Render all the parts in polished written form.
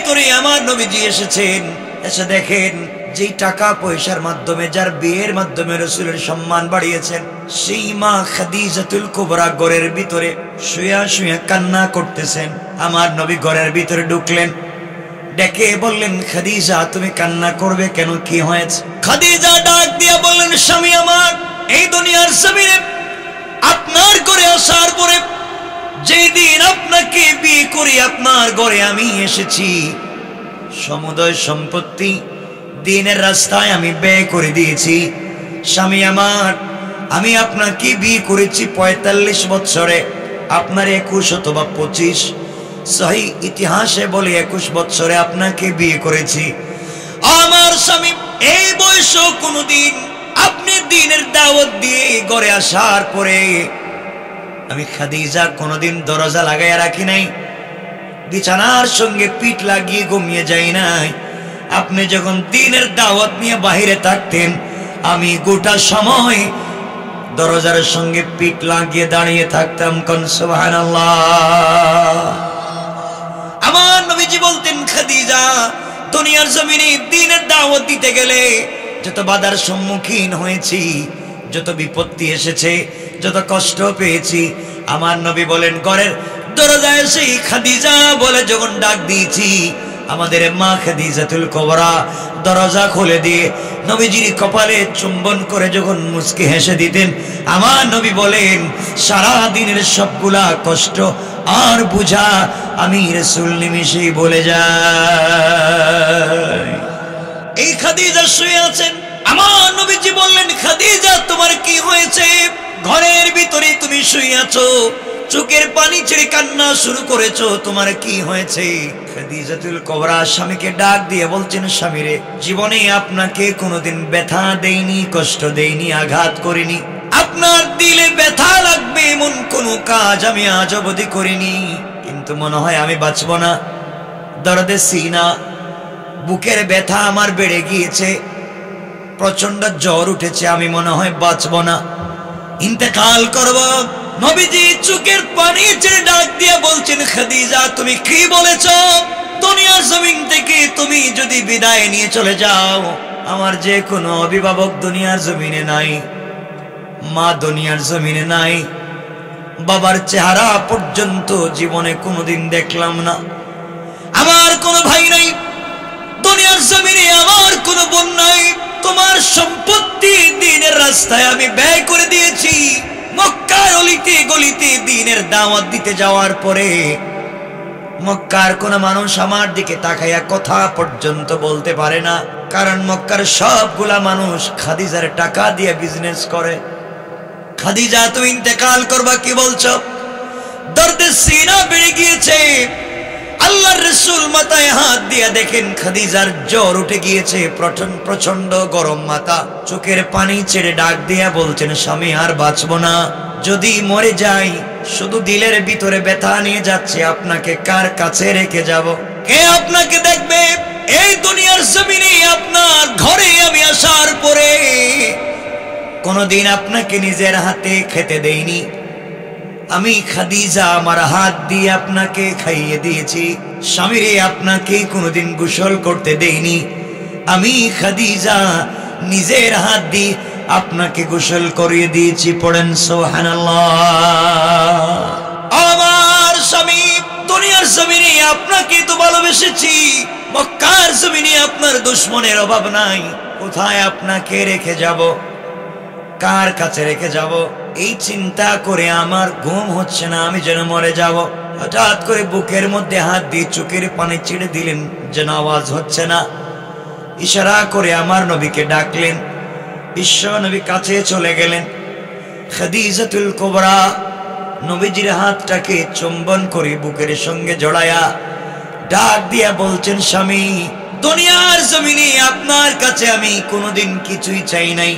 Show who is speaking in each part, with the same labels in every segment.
Speaker 1: ভিতরে আমার নবীজি এসেছেন। এসে দেখেন যেই টাকা পয়সার মাধ্যমে, যার বিয়ের মাধ্যমে রাসূলের সম্মান বাড়িয়েছেন, সেই মা খাদিজাতুল কুবরা ঘরের ভিতরে শুয়া শুয়া কান্না করতেছেন। আমার নবী ঘরের ভিতরে ঢুকলেন, ডেকে বললেন, খাদিজা তুমি কান্না করবে কেন, কি হয়েছে? খাদিজা ডাক দিয়া বললেন, স্বামী আমার, এই দুনিয়ার জমিনে আপনার ঘরে আসার পরে যেই দিন আপনাকে বিয়ে করে আপনার ঘরে আমি এসেছি, সমুদয় সম্পত্তি দিনের রাস্তায় আমি ব্যয় করে দিয়েছি। স্বামী আমার, আমি আপনাকে বিয়ে করেছি ৪৫ বছরে, আপনার ২১ অথবা ২৫, সহি ইতিহাসে বলে ২১ বছরে আপনাকে বিয়ে করেছি। আমার স্বামী, এই বয়সে কোনদিন আপনি দিনের দাওয়াত দিয়ে ঘরে আসার পরে আমি খাদিজা কোনদিন দরজা লাগাইয়া রাখি নাই, বিছানার সঙ্গে পিঠ লাগিয়ে ঘুমিয়ে যাই নাই। আপনি যখন দিনের দাওয়াত নিয়ে বাহিরে থাকতেন, আমি গোটা সময় দরজার সঙ্গে পিঠ লাগিয়ে দাঁড়িয়ে থাকতাম। কোন সুবহানাল্লাহ। আমার নবীজি বলতেন, খাদিজা, দুনিয়ার জমিনে দিনের দাওয়াত দিতে গেলে যত বাধার সম্মুখীন হয়েছি, যত বিপত্তি এসেছে, যত কষ্ট পেয়েছি, আমার নবী বলেন ঘরের দরজায় সেই খাদিজা বলে যখন ডাক দিয়েছি, আমাদের মা খাদিজাতুল কুবরা দরজা খুলে দিয়ে নবীজির কপালে চুম্বন করে যখন মুচকি হেসে দিতেন, আমার নবী বলেন সারা দিনের সবগুলা কষ্ট আর বুঝা আমি রাসূল নিমিষেই বলে যাই। এই খাদিজা শুয়ে আছেন, আমার নবীজি বললেন, খাদিজা তোমার কি হয়েছে? ঘরের ভিতরে তুমি শুয়ে আছো, চোখের পানি ছেড়ে কান্না শুরু করেছো, তোমার কি হয়েছে? খাদিজাতুল কুবরা স্বামীকে ডাক দিয়ে বলছেন, স্বামীরে, জীবনে আপনাকে কোনোদিন ব্যথা দেইনি, কষ্ট দেইনি, আঘাত করিনি। আপনার দিলে ব্যথা লাগবে এমন কোনো কাজ আমি আজ অবধি করিনি, কিন্তু মনে হয় আমি বাঁচব না। দরদে সিনা, বুকের ব্যথা আমার বেড়ে গিয়েছে, প্রচন্ড জ্বর উঠেছে, আমি মনে হয় বাঁচব না, ইন্তেকাল করব। নবীজি চোখের পানি ছেড়ে ডাক দিয়ে বলছেন, খাদিজা তুমি কি বলেছ? দুনিয়ার জমিন থেকে তুমি যদি বিদায় নিয়ে চলে যাও, আমার যে কোনো অভিভাবক দুনিয়ার জমিনে নাই, মা দুনিয়ার জমিনে নাই, বাবার চেহারা পর্যন্ত জীবনে কোনোদিন দেখলাম না, আমার কোনো ভাই নাই দুনিয়ার জমিনে, আমার কোনো বোন নাই, তোমার সম্পত্তি দিনের রাস্তায় আমি ব্যয় করে দিয়েছি। মক্কার অলিতে গলিতে দিনের দাওয়াত দিতে যাওয়ার পরে মক্কার কোন মানুষ আমার দিকে তাকাইয়া কথা পর্যন্ত বলতে পারে না, কারণ মক্কার সবগুলা মানুষ খাদিজার টাকা দিয়ে বিজনেস করে। খাদিজা তুমি ইন্তেকাল করবা কি বলছো? দর্দে সিনা বেড়ে গিয়েছে। আল্লাহর রাসূল মাথায় হাত দিয়ে দেখেন খাদিজার জ্বর উঠে গিয়েছে, প্রচন্ড গরম মাথা, চোখের পানি ছেড়ে ডাক দিয়া বলছেন, স্বামী আর বাঁচব না, যদি মরে যাই শুধু দিলের ভিতরে ব্যথা নিয়ে যাচ্ছে, আপনাকে কার কাছে রেখে যাব? কে আপনাকে দেখবে? এই দুনিয়ার জমিনে আপনার ঘরে আমি আসার পরে কোনদিন আপনাকে নিজের হাতে খেতে দেইনি, আমি খাদিজা আমার হাত দিয়ে আপনাকে খাইয়ে দিয়েছি। স্বামীরে আপনাকে কোনোদিন গোসল করতে দেইনি, আমি খাদিজা নিজের হাত দিয়ে আপনাকে গোসল করিয়ে দিয়েছি। পড়েন সুবহানাল্লাহ। আমার স্বামী দুনিয়ার জমিনে আপনাকে তো ভালোবেসেছি, মক্কার জমিনে আপনার দুশমনের অভাব নাই, কোথায় আপনাকে রেখে যাব, কার কাছে রেখে যাব? এই চিন্তা করে আমার ঘুম হচ্ছে না, আমি যেন মরে যাব। হঠাৎ করে বুকের মধ্যে হাত দিয়ে চোখের পানি ছেড়ে দিলেন, যেন আওয়াজ হচ্ছে না। ইশারা করে আমার নবীকে ডাকলেন, বিশ্ব নবী কাছে চলে গেলেন। খাদিজাতুল কুবরা নবীজির হাতটাকে চুম্বন করে বুকের সঙ্গে জড়ায়া ডাক দিয়া বলছেন, স্বামী দুনিয়ার জমিনে আপনার কাছে আমি কোনোদিন কিছুই চাই নাই,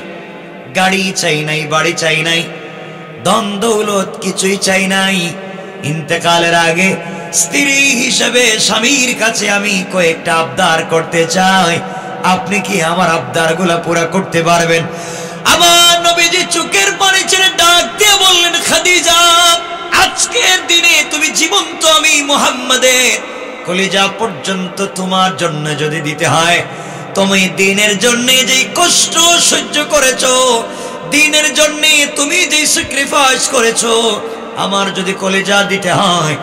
Speaker 1: গাড়ি চাই নাই, বাড়ি চাই নাই, ধন দৌলত কিছুই চাই নাই। ইন্তেকালের আগে স্ত্রী হিসেবে স্বামীর কাছে আমি কয়েকটা আবদার করতে চাই, আপনি কি আমার আবদারগুলা পুরা করতে পারবেন? আমার নবীজি চোখের পানি ছেড়ে ডাক দিয়ে বললেন, খাদিজা আজকের দিনে তুমি জীবন্ত আমি মুহাম্মাদের কলিজা পর্যন্ত তোমার জন্য যদি দিতে হয়, তুমি দ্বীনের জন্য যেই কষ্ট সহ্য করেছো, দ্বীনের জন্য তুমি যেই স্যাক্রিফাইস করেছো, আমার যদি কলিজা দিতে হয়,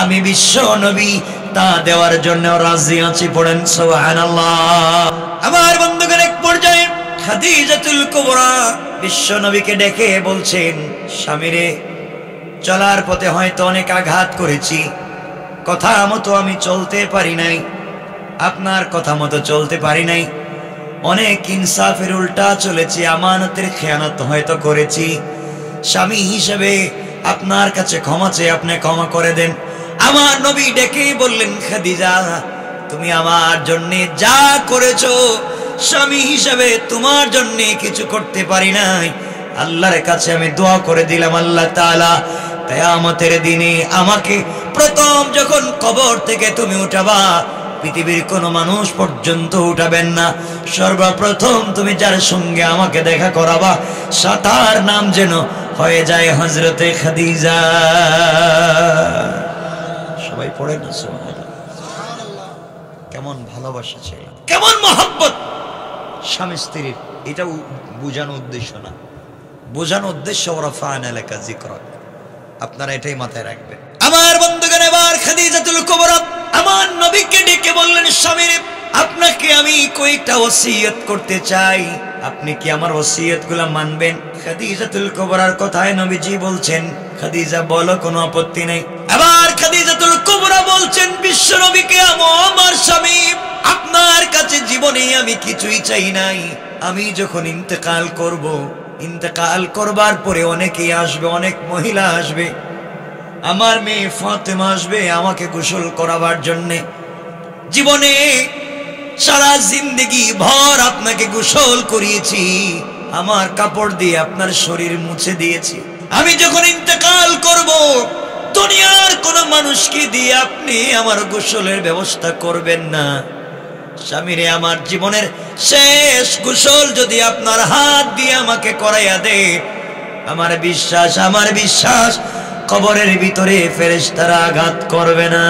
Speaker 1: আমি বিশ্ব নবী তা দেওয়ার জন্য রাজি আছি। পড়েন সুবহানাল্লাহ। আমার বন্ধুগণ, এক পর্যায়ে খাদিজাতুল কুবরা বিশ্ব নবীকে ডেকে বলছেন, স্বামীরে, চলার পথে হয়তো অনেক আঘাত করেছি, কথা মতো আমি চলতে পারি নাই, আপনার কথা মতো চলতে পারি নাই, অনেক ইনসাফের উল্টা চলেছি, আমানতের খেয়ানত হয়তো করেছি। স্বামী হিসেবে আপনার কাছে ক্ষমা চেয়ে আপনি ক্ষমা করে দেন। আমার নবী ডেকে বললেন, খাদিজা, তুমি আমার জন্য যা করেছো, স্বামী হিসেবে তোমার জন্য কিছু করতে পারি নাই। আল্লাহর কাছে আমি দোয়া করে দিলাম, আল্লাহ তাআলা কিয়ামতের দিনে আমাকে প্রথম যখন কবর থেকে তুমি উঠাবা, পৃথিবীর কোনো মানুষ পর্যন্ত উঠাবেন না, সর্বপ্রথম তুমি যার সঙ্গে আমাকে দেখা করাবা, তার নাম যেন হয়ে যায় হযরতে খাদিজা। সবাই পড়ে না সুবহানাল্লাহ। কেমন ভালোবাসা ছিল, কেমন মহব্বত স্বামী স্ত্রীর। এটা বোঝানো উদ্দেশ্য না, বোঝানো উদ্দেশ্য ওরাফা'না লাকা যিকরাক। আপনারা এটাই মাথায় রাখবেন। আমার বন্ধুগণ, এবার খাদিজাতুল কুবরা আমার নবীকে ডেকে বললেন, স্বামী, আপনাকে আমি কয়েকটা ওসিয়ত করতে চাই, আপনি কি আমার ওসিয়তগুলো মানবেন? খাদিজাতুল কুবরার কথায় নবীজি বলছেন, খাদিজা বলো, কোনো আপত্তি নেই। আবার খাদিজাতুল কুবরা বলছেন বিশ্ব নবীকে, আমার স্বামী, আপনার কাছে জীবনে আমি কিছুই চাই নাই। আমি যখন ইন্তেকাল করব, ইন্তেকাল করবার পরে অনেকেই আসবে, অনেক মহিলা আসবে, আমার মেয়ে ফাতেমা আসবে আমাকে গোসল করাবার জন্য। জীবনে সারা জিন্দেগি ভর আপনাকে গোসল করিয়েছি, আমার কাপড় দিয়ে আপনার শরীর মুছে দিয়েছি। আমি যখন ইন্তেকাল করব, দুনিয়ার কোন মানুষকে দিয়ে আপনি আমার গোসলের ব্যবস্থা করবেন না। স্বামীরে, আমার জীবনের শেষ গোসল যদি আপনার হাত দিয়ে আমাকে করাইয়া দে, আমার বিশ্বাস কবরের ভিতরে ফেরেশতারা আঘাত করবে না।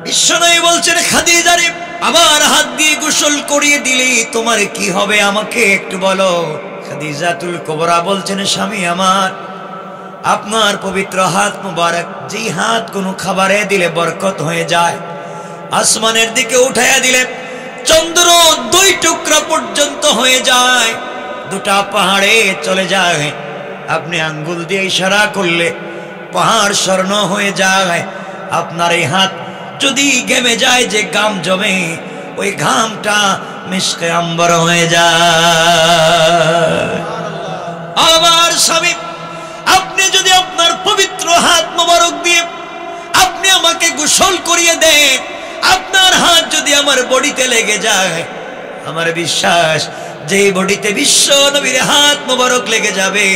Speaker 1: বিশ্বনবী বলছেন, খাদিজা রে, আমার হাত দিয়ে গোসল করিয়ে দিলে তোমার কি হবে আমাকে একটু বলো। খাদিজাতুল কুবরা বলছেন, স্বামী আমার, আপনার পবিত্র হাত মুবারক, যেই হাত কোনো খাবারে দিলে বরকত হয়ে যায়, আসমানের দিকে উঠাইয়া দিলে চন্দ্র 2 টুকরা পর্যন্ত হয়ে যায়, 2টা পাহাড়ে চলে যায়। আপনি আঙ্গুল দিয়ে ইশারা করলে পাহাড় স্বর্ণ হয়ে যায়। আপনার এই হাত যদি ঘেমে যায়, যে ঘাম জমে, ওই ঘামটা মিশকে আম্বর হয়ে যায়। আমার স্বামী, আপনি যদি আপনার পবিত্র হাত মোবারক দিয়ে আপনি আমাকে গোসল করিয়ে দেন, আপনার হাত যদি আমার বডিতে লেগে যায়, আমার বিশ্বাস যে বডিতে বিশ্ব নবীর হাত মোবারক লেগে যাবে,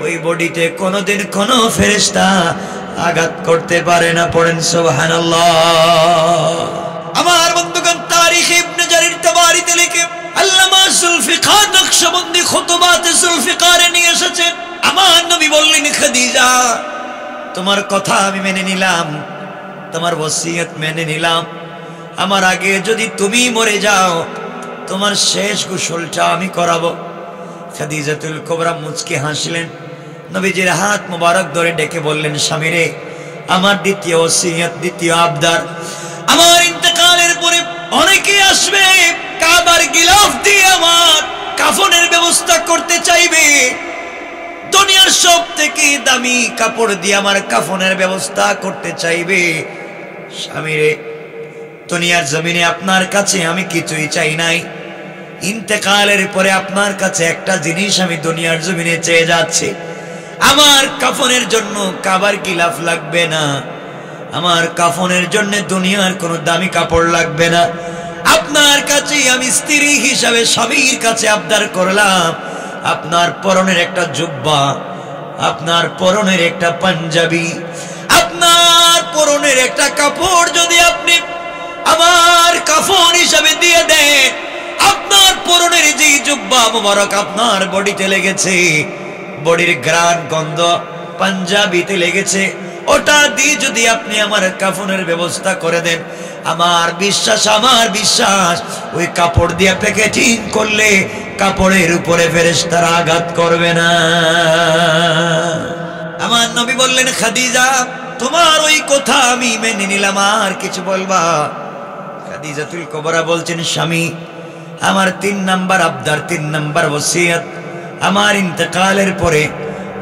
Speaker 1: ওই বডিতে কোনোদিন কোনো ফেরেশতা আঘাত করতে পারে না। পড়েন সুবহানাল্লাহ। আমার বন্ধুগণ, তারিখ ইবনে জারির তাবারিতে লিখে আল্লামা জুলফিকার নকশবন্দি খুতুবাত জুলফিকারে নিয়ে এসেছেন, আমার নবী বললেন, খাদিজা, তোমার কথা আমি মেনে নিলাম, তোমার ওসিয়ত মেনে নিলাম, আমার আগে যদি তুমি মরে যাও, তোমার শেষ গোসলটা আমি করাবো। খাদিজাতুল কুবরা মুচকি হাসলেন, নবীজির হাত মুবারক ধরে ডেকে বললেন, স্বামী রে, আমার দ্বিতীয় ওসিয়ত, দ্বিতীয় আবদার, আমার ইন্তেকালের পরে অনেকে আসবে, কাবার গিলাফ দিয়ে আমার কাফনের ব্যবস্থা করতে চাইবে, দুনিয়ার সব থেকে দামি কাপড় দিয়ে আমার কাফনের ব্যবস্থা করতে চাইবে। স্বামী রে, দুনিয়ার জমিনে আপনার কাছে আমি কিছুই চাই নাই, ইন্তেকালের পরে আপনার কাছে একটা জিনিস আমি দুনিয়ার জমিনে চেয়ে যাচ্ছি, আমার কাফনের জন্য কাবার গিলাফ লাগবে না, আমার কাফনের জন্য দুনিয়ার কোনো দামি কাপড় লাগবে না। আপনার কাছে আমি স্ত্রী হিসাবে স্বামীর কাছে আবদার করলাম, আপনার পরনের একটা জুব্বা, আপনার পরনের একটা পাঞ্জাবি, আপনার পরনের একটা কাপড় যদি আপনি আমার কাফন হিসাবে দিয়ে দেন, আপনার পরনের যে জুব্বা মুবারক আপনার বডিতে লেগেছে, বডির ঘ্রাণ গন্ধ পাঞ্জাবিতে লেগেছে, ওটা দিয়ে যদি আপনি আমার কাফনের ব্যবস্থা করে দেন, আমার বিশ্বাস ওই কাপড় দিয়ে প্যাকেটিং করলে কাপড়ের উপরে ফেরেশতারা আঘাত করবে না। আমার নবী বললেন, খাদিজা তোমার ওই কথা আমি মেনে নিলাম, আর কিছু বলবা? খাদিজাতুল কুবরা বলছেন, স্বামী আমার 3 নাম্বার আবদার, 3 নাম্বার ওসিয়ত, আমার ইন্তেকালের পরে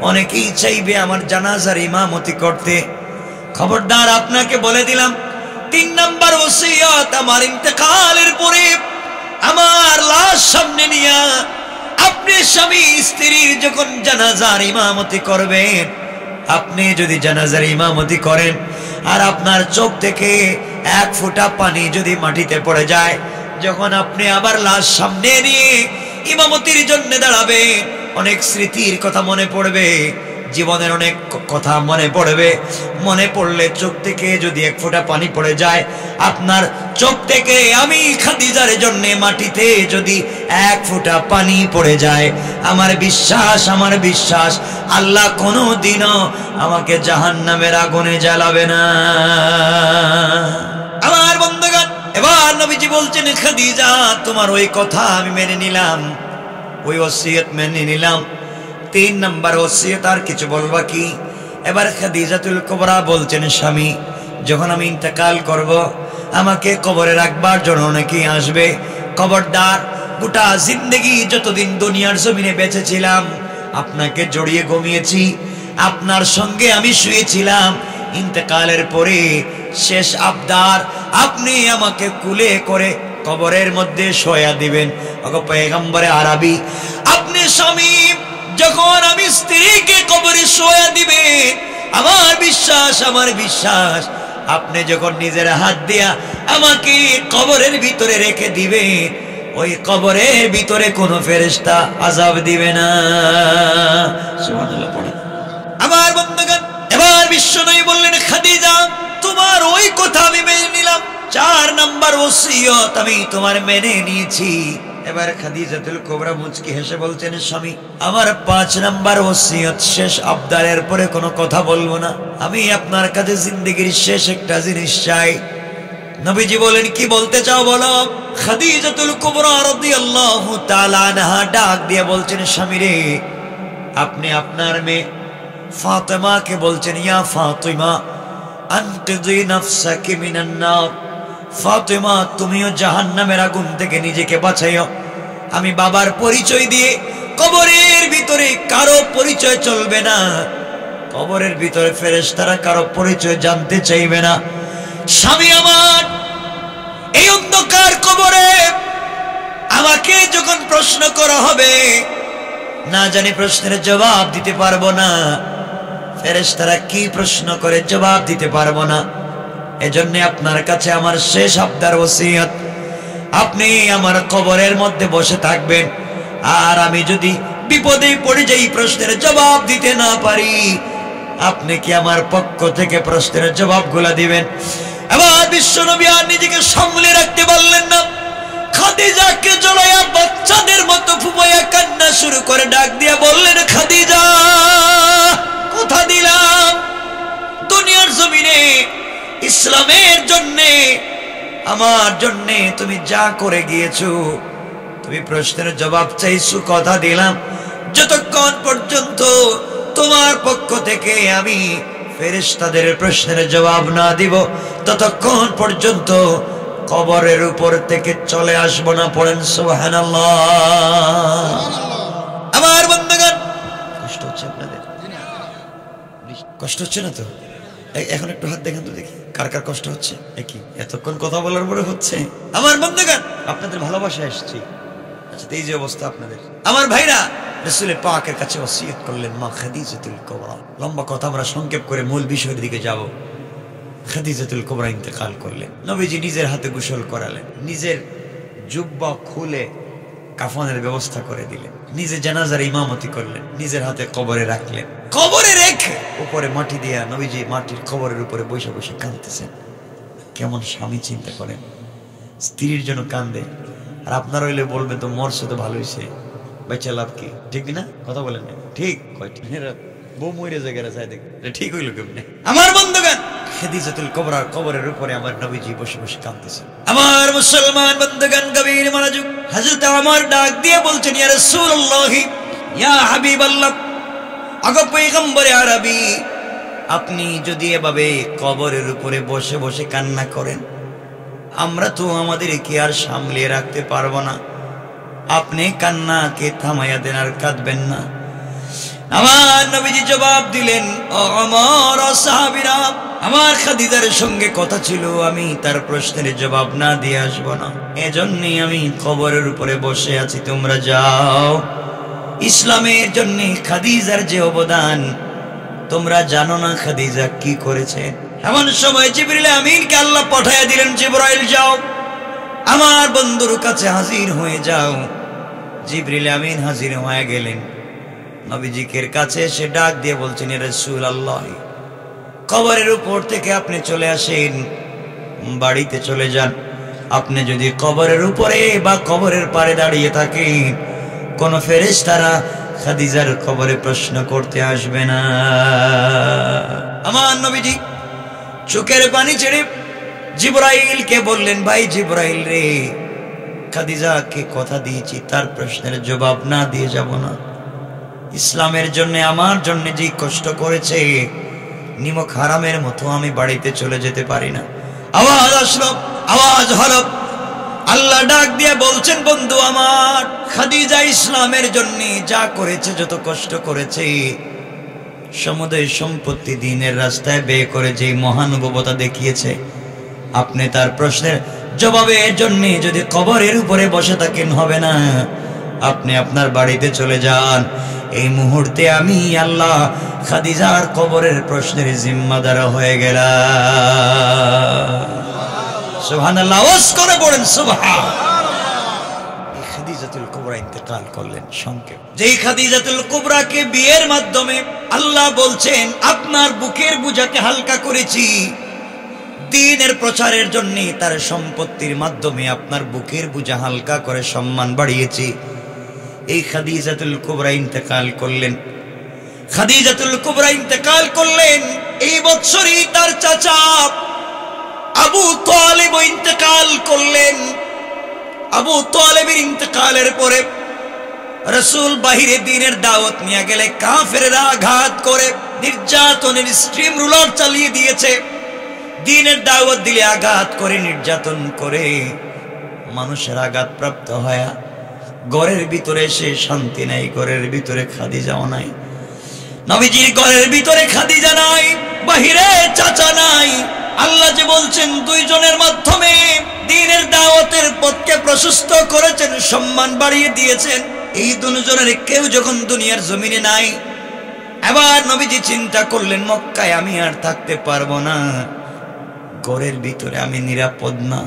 Speaker 1: অনেকেই চাইবে আমার জানাজার ইমামতি করতে। খবরদার আপনাকে বলে দিলাম, 3 নাম্বার ওসিয়ত, আমার ইন্তেকালের পরে আমার লাশ সামনে নিয়ে আপনি স্বামী স্ত্রীর যখন জানাজার ইমামতি করবেন, আপনি যদি জানাজার ইমামতি করেন আর আপনার চোখ থেকে 1 ফোঁটা পানি যদি মাটিতে পড়ে যায়, যখন আপনি আবার লাশ সামনে নিয়ে ইমামতির জন্য দাঁড়াবে, অনেক স্মৃতির কথা মনে পড়বে, জীবনের অনেক কথা মনে পড়বে। মনে পড়লে চোখ থেকে যদি 1 ফোঁটা পানি পড়ে যায়, আপনার চোখ থেকে আমি খাদিজার জন্য মাটিতে যদি 1 ফোঁটা পানি পড়ে যায়, আমার বিশ্বাস আল্লাহ কোনোদিনও আমাকে জাহান্নামের আগুনে জ্বালাবে না। আমার বন্ধুগণ, এবার নবীজি বলছেন, খাদিজা তোমার ওই কথা আমি মেনে নিলাম, ওই ওসিয়ত মেনে নিলাম। 3 নাম্বার ওসিয়ত, আর কিছু বলবা কি? এবার খাদিজাতুল কুবরা বলছেন, স্বামী যখন আমি ইন্তেকাল করব, আমাকে কবরে রাখবার জন্য অনেকেই আসবে। খবরদার, গোটা জিন্দেগি যতদিন দুনিয়ার জমিনে বেঁচে ছিলাম আপনাকে জড়িয়ে ঘুমিয়েছি, আপনার সঙ্গে আমি শুয়েছিলাম। ইন্তেকালের পরে শেষ আবদার, আপনি আমাকে কুলে করে কবরের মধ্যে শোয়া দিবেন। ওগো পয়গম্বরে আরবি, আপনি স্বামী যখন আমি স্ত্রীকে কবরে শোয়া দিবেন, আমার বিশ্বাস আপনি যখন নিজের হাত দিয়া আমাকে কবরের ভিতরে রেখে দিবেন, ওই কবরের ভিতরে কোনো ফেরেশতা আযাব দিবে না। সুবহানাল্লাহ পড়ে। আমার বন্ধুগণ, এবার বিশ্বনবী বললেন, খাদিজা তোমার ওই কথা আমি মেনে নিলাম। 4 নাম্বার ওসিয়ত আমি তোমার মেনে নিয়েছি। এবার খাদিজাতুল কুবরা মুচকি হেসে বলছেন, স্বামী আমার 5 নাম্বার ওসিয়ত, শেষ আবদারের পরে কোনো কথা বলবো না। আমি আপনার কাছে জিন্দেগির শেষ একটা জিনিস চাই। নবীজি বলেন, কি বলতে চাও বলো? খাদিজাতুল কুবরা রাদিয়াল্লাহু তাআলা আনহা ডাক দিয়ে বলছেন, স্বামী রে, আপনি আপনার মেয়ে ফাতেমাকে বলছেন, ইয়া ফাতিমা আনকিযি নাফসাকি মিনান নার, ফাতেমা তুমিও জাহান্নামের আগুন থেকে নিজেকে বাঁচাইও। আমি বাবার পরিচয় দিয়ে কবরের ভিতরে কারো পরিচয় চলবে না, কবরের ভিতরে ফেরেশতারা কারো পরিচয় জানতে চাইবে না। স্বামী আমার এই অন্ধকার কবরে আমাকে যখন প্রশ্ন করা হবে, না জানি প্রশ্নের জবাব দিতে পারবো না, ফেরেশতারা কি প্রশ্ন করে জবাব দিতে পারবো না। এজন্য আপনার কাছে আমার শেষ আবদার ওসিয়ত, আপনি আমার কবরের মধ্যে বসে থাকবেন, আর আমি যদি বিপদে পড়ে যাই, প্রশ্নের জবাব দিতে না পারি, আপনি কি আমার পক্ষ থেকে প্রশ্নের জবাবগুলো দিবেন? এবার বিশ্বনবী আর নিজেকে সামলে রাখতে পারলেন না, খাদিজাকে জড়াইয়া বাচ্চাদের মতো ফুপাইয়া কান্না শুরু করে ডাক দিয়ে বললেন, খাদিজা কথা দিলাম দুনিয়ার জমিনে ইসলামের জন্যে, আমার জন্যে তুমি যা করে গিয়েছো, তুমি প্রশ্নের জবাব চাইছো, কথা দিলাম যতক্ষণ পর্যন্ত তোমার পক্ষ থেকে আমি ফেরেশতাদের প্রশ্নের জবাব না দিব, ততক্ষণ পর্যন্ত কবরের উপর থেকে চলে আসবো না। পড়েন সুবহানাল্লাহ। আমার বন্ধুগণ, কষ্ট হচ্ছে আপনাদের? কষ্ট হচ্ছে না তো? এখন একটু হাত দেখেন তো, দেখি কার কার কষ্ট হচ্ছে। কি এতক্ষণ কথা বলার পরে হচ্ছে? আমার বন্ধুগণ, আপনাদের ভালোবাসা এসেছি। আচ্ছা, এই যে অবস্থা আপনাদের, আমার ভাইরা রাসূল পাকের কাছে ওসিয়ত করলেন, মা খাদিজাতুল কুবরা। লম্বা কথা, আমরা সংক্ষেপ করে মূল বিষয়ের দিকে যাব। খাদিজাতুল কুবরা ইন্তেকাল করলেন, নবীজি নিজের হাতে গোসল করালেন, নিজের জুব্বা খুলে কাফনের ব্যবস্থা করে দিলেন, নিজে জানাজার ইমামতি করলেন, নিজের হাতে কবরে রাখলেন। কবরে রেখে উপরে মাটি দিয়া নবীজি মাটির কবরের উপরে বসে বসে কাঁদতেছেন। কেমন স্বামী, চিন্তা করেন, স্ত্রীর জন্য কান্দে। আর আপনারা হইলে বলবেন, তো মরছে তো ভালো হয়েছে, বেঁচে লাভ কি? ঠিক না? কথা বলেন না? ঠিক বউ মরে জায়গায় চাই দেখ ঠিক হইল কেমনে। আমার বন্ধুগণ, খাদিজাতুল কুবরার কবরের উপরে আমার নবীজি বসে বসে কাঁদতেছেন। আমার মুসলমান বন্ধুগণ, গভীর মনোযোগ। হযরত ওমর ডাক দিয়ে বলছেন, ইয়া রাসূলুল্লাহ, ইয়া হাবিবাল্লাহ, আগো পয়গম্বরে আরবি, আপনি যদি এভাবে কবরের উপরে বসে বসে কান্না করেন, আমরা তো আমাদেরকে আর সামলিয়ে রাখতে পারবো না। আপনি কান্নাকে থামাইয়া দেন, আর কাঁদবেন না। আমার নবীজি জবাব দিলেন, ও ওমর ও সাহাবীরা, আমার খাদিজার সঙ্গে কথা ছিল, আমি তার প্রশ্নের জবাব না দিয়ে আসবো না, এজন্যই আমি কবরের উপরে বসে আছি। তোমরা যাও। ইসলামের জন্য খাদিজার যে অবদান তোমরা জানো না, খাদিজা কি করেছে। এমন সময় জিবরিল আমিনকে আল্লাহ পাঠাইয়া দিলেন, জিবরাইল যাও, আমার বন্ধুর কাছে হাজির হয়ে যাও। জিবরিল আমিন হাজির হয়ে গেলেন। নবীজির কাছে এসে ডাক দিয়ে বলছেন, ইয়া রাসূলুল্লাহ, কবরের উপর থেকে আপনি চলে আসেন, বাড়িতে চলে যান। আপনি যদি কবরের উপরে বা কবরের পারে দাঁড়িয়ে থাকেন, কোন ফেরেশতারা খাদিজার কবরে প্রশ্ন করতে আসবে না। আমার নবীজি চোখের পানি ছেড়ে জিবরাইলকে বললেন, ভাই জিবরাইল রে, খাদিজাকে কথা দিয়েছি, তার প্রশ্নের জবাব না দিয়ে যাব না। ইসলামের জন্য আমার জন্য যে কষ্ট করেছে, নিমক হারামের মতো আমি বাড়িতে চলে যেতে পারি না। আওয়াজ আসলো, আওয়াজ হলো, আল্লাহ ডাক দিয়ে বলছেন, বন্ধু আমার, খাদিজা ইসলামের জন্য যা করেছে, যত কষ্ট করেছে, সমুদয় সম্পত্তি দ্বীনের রাস্তায় ব্যয় করে যে মহানুভবতা দেখিয়েছে, আপনি তার প্রশ্নের জবাবের জন্য যদি কবরের উপরে বসে থাকেন হবে না। আপনি আপনার বাড়িতে চলে যান। এই মুহূর্তে আমি আল্লাহ খাদিজার কবরের প্রশ্নের জিম্মাদার হয়ে গেলাম। সুবহানাল্লাহ, আওয়াজ করে পড়েন সুবহানাল্লাহ। খাদিজাতুল কুবরা ইন্তেকাল করলেন। সংক্ষেপ, যেই খাদিজাতুল কুবরাকে বিয়ের মাধ্যমে আল্লাহ বলছেন, আপনার বুকের বোঝাকে হালকা করেছি, দ্বীনের প্রচারের জন্য তার সম্পত্তির মাধ্যমে আপনার বুকের বোঝা হালকা করে সম্মান বাড়িয়েছি। এই খাদিজাতুল কুবরা ইন্তেকাল করলেন। খাদিজাতুল কুবরা ইন্তেকাল করলেন। এই বছরই তার চাচা আবু তালেব ইন্তেকাল করলেন। আবু তালেবের ইন্তেকালের পরে রাসূল বাহিরে দ্বীনের দাওয়াত নিয়ে গেলে কাফেররা আঘাত করে নির্যাতনের স্ট্রিম রুলার চালিয়ে দিয়েছে। দ্বীনের দাওয়াত দিলে আঘাত করে, নির্যাতন করে, মানুষের আঘাত প্রাপ্ত হয়। ঘরের ভিতরে সে শান্তি নাই, ঘরের ভিতরে খাদিজাও নাই। নবীজির ঘরের ভিতরে খাদিজা নাই, বাহিরে চাচা নাই। আল্লাহ যে বলছেন দুইজনের মাধ্যমে দ্বীনের দাওয়াতের পথকে প্রশস্ত করেছেন, সম্মান বাড়িয়ে দিয়েছেন। এই দুজনের কেউ যখন দুনিয়ার জমিনে নাই, এবার নবীজি চিন্তা করলেন, মক্কায় আমি আর থাকতে পারবো না, ঘরের ভিতরে আমি নিরাপদ না।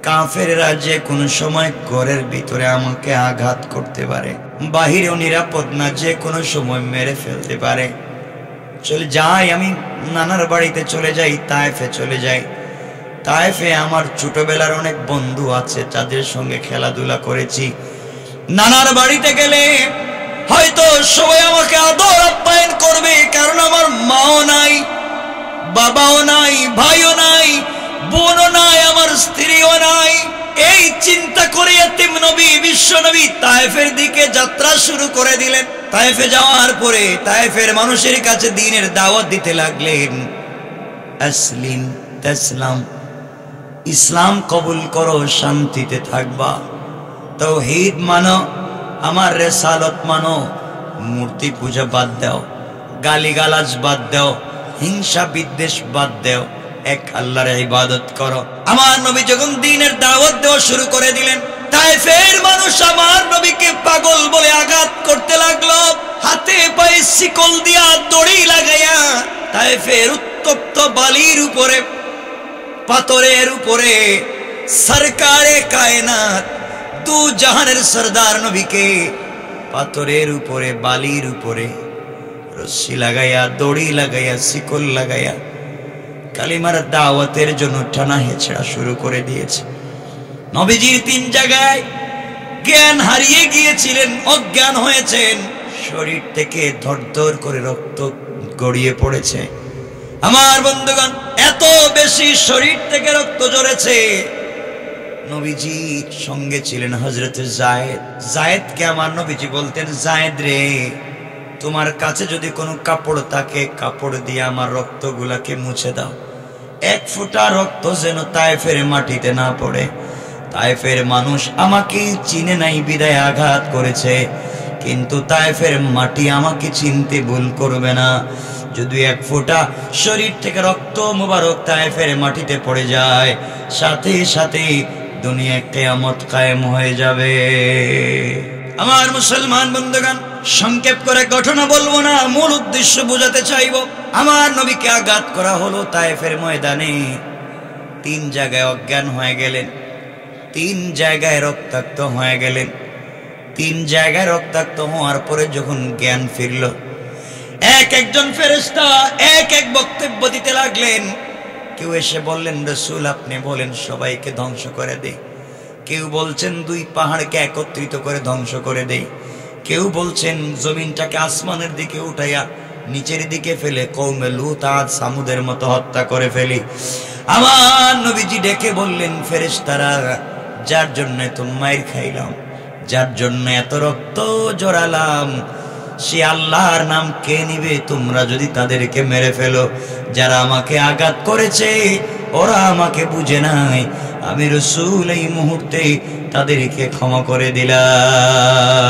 Speaker 1: কাফেররা যে কোনো সময় ঘরের ভিতরে আমাকে আঘাত করতে পারে, বাহিরেও নিরাপদ না, যে কোনো সময় মেরে ফেলতে পারে। চলে যাই, আমি নানার বাড়িতে চলে যাই, তায়েফে চলে যাই। তায়েফে আমার ছোটবেলার অনেক বন্ধু আছে, যাদের সঙ্গে খেলাধুলা করেছি। নানার বাড়িতে গেলে হয়তো সবাই আমাকে আদর আপ্যায়ন করবে, কারণ আমার মাও নাই, বাবাও নাই, ভাইও নাই, বোনও নাই, আমার স্ত্রীও নাই। এই চিন্তা করে এতিম নবী, বিশ্ব নবী তায়েফের দিকে যাত্রা শুরু করে দিলেন। তায়েফে যাওয়ার পরে তায়েফের মানুষের কাছে দ্বীনের দাওয়াত দিতে লাগলেন। আসলিম তাসলাম, ইসলাম কবুল করো, শান্তিতে থাকবা, তাওহীদ মানো, আমার রিসালাত মানো, মূর্তি পূজা বাদ দাও, গালিগালাজ বাদ দাও, হিংসা বিদ্বেষ বাদ দাও, এক আল্লাহর ইবাদত করো। আমার নবী যখন দ্বীনের দাওয়াত দেওয়া শুরু করে দিলেন, তায়েফের মানুষ আমার নবীকে পাগল বলে আঘাত করতে লাগলো। হাতে পায়ে শিকল দিয়া দড়ি লাগাইয়া তায়েফের উত্তপ্ত বালির উপরে, পাথরের উপরে সরকারে কায়নাত, দু জাহানের সরদার নবীকে পাথরের উপরে, বালির উপরে রশি লাগাইয়া, দড়ি লাগাইয়া, শিকল লাগাইয়া কালিমার দাওয়াতের জন্য টানা হেঁচড়া শুরু করে দিয়েছে। নবীজির 3 জায়গায় জ্ঞান হারিয়ে গিয়েছিলেন, অজ্ঞান হয়েছেন। শরীর থেকে ধরধর করে রক্ত গড়িয়ে পড়েছে। আমার বন্ধুগণ, এত বেশি শরীর থেকে রক্ত ঝরেছে। নবীজির সঙ্গে ছিলেন হযরত যায়েদ। যায়েদকে আমার নবীজি বলতেন, যায়েদ রে, তোমার কাছে যদি কোনো কাপড় থাকে, কাপড় দিয়ে আমার রক্তগুলাকে মুছে দাও। এক ফোঁটা রক্ত যেন তায়েফের মাটিতে না পড়ে। তায়েফের মানুষ আমাকে চিনে নাই বিদায় আঘাত করেছে, কিন্তু তায়েফের মাটি আমাকে চিনতে ভুল করবে না। যদি এক ফোঁটা শরীর থেকে রক্ত মুবারক তায়েফের মাটিতে পড়ে যায়, সাথে সাথে দুনিয়া কিয়ামত কায়েম হয়ে যাবে। আমার মুসলমান বন্ধুগণ, সংক্ষেপ করে ঘটনা বলবো না, মূল উদ্দেশ্য বোঝাতে চাইব। আমার নবীকে আঘাত করা হলো তায়েফের ময়দানে। 3 জায়গায় অজ্ঞান হয়ে গেলেন, 3 জায়গায় রক্তাক্ত হয়ে গেলেন। 3 জায়গায় রক্তাক্ত হওয়ার পরে যখন জ্ঞান ফিরল, একজন ফেরেশতা এক বক্তব্য দিতে লাগলেন। কেউ এসে বললেন, রাসূল আপনি বলেন সবাইকে ধ্বংস করে দে। কেউ বলছেন 2 পাহাড়কে একত্রিত করে ধ্বংস করে দেই। কেউ বলছেন জমিনটাকে আসমানের দিকে উঠাইয়া নিচের দিকে ফেলে কওমে লূত আদ সামুদের মতো হত্যা করে ফেলি। আমার নবীজি ডেকে বললেন, ফেরেশতারা, যার জন্য তো মাইর খাইলাম, যার জন্য এত রক্ত জড়ালাম, সে আল্লাহর নাম কে নিবে তোমরা যদি তাদেরকে মেরে ফেলো? যারা আমাকে আঘাত করেছে ওরা আমাকে বুঝে নাই, আমি রাসূল এই মুহূর্তে তাদেরকে ক্ষমা করে দিলাম।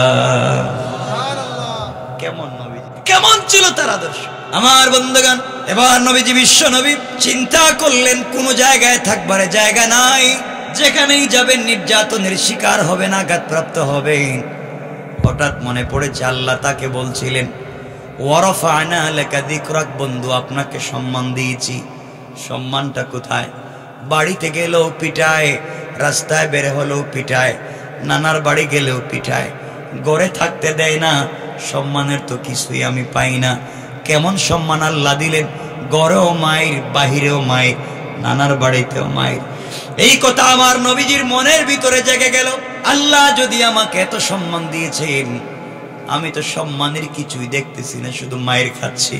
Speaker 1: কেমন নবী, কেমন ছিল তার আদর্শ! আমার বন্ধুগণ, এবার নবীজি বিশ্ব নবী চিন্তা করলেন কোন জায়গায় থাকবার জায়গা নাই, যেখানেই যাবেন নির্যাতনের শিকার হবেন, আঘাতপ্রাপ্ত হবেন। হঠাৎ মনে পড়েছে আল্লাহ তাকে বলছিলেন, ওয়ারাফা'না লাকা যিকরাক, বন্ধু আপনাকে সম্মান দিয়েছি। সম্মানটা কোথায়? বাড়িতে গেলেও পিটায়, রাস্তায় বের হলেও পিটায়, নানার বাড়ি গেলেও পিটায়, ঘরে থাকতে দেয় না। সম্মানের তো কিছুই আমি পাই না। কেমন সম্মান আল্লাহ দিলেন! ঘরেও মায়ের, বাহিরেও মায়ের, নানার বাড়িতেও মায়ের। এই কথা আমার নবীজির মনের ভিতরে জেগে গেল। আল্লাহ যদি আমাকে এত সম্মান দিয়েছেন, আমি তো সম্মানের কিছুই দেখতেছি না, শুধু মায়ের খাচ্ছি।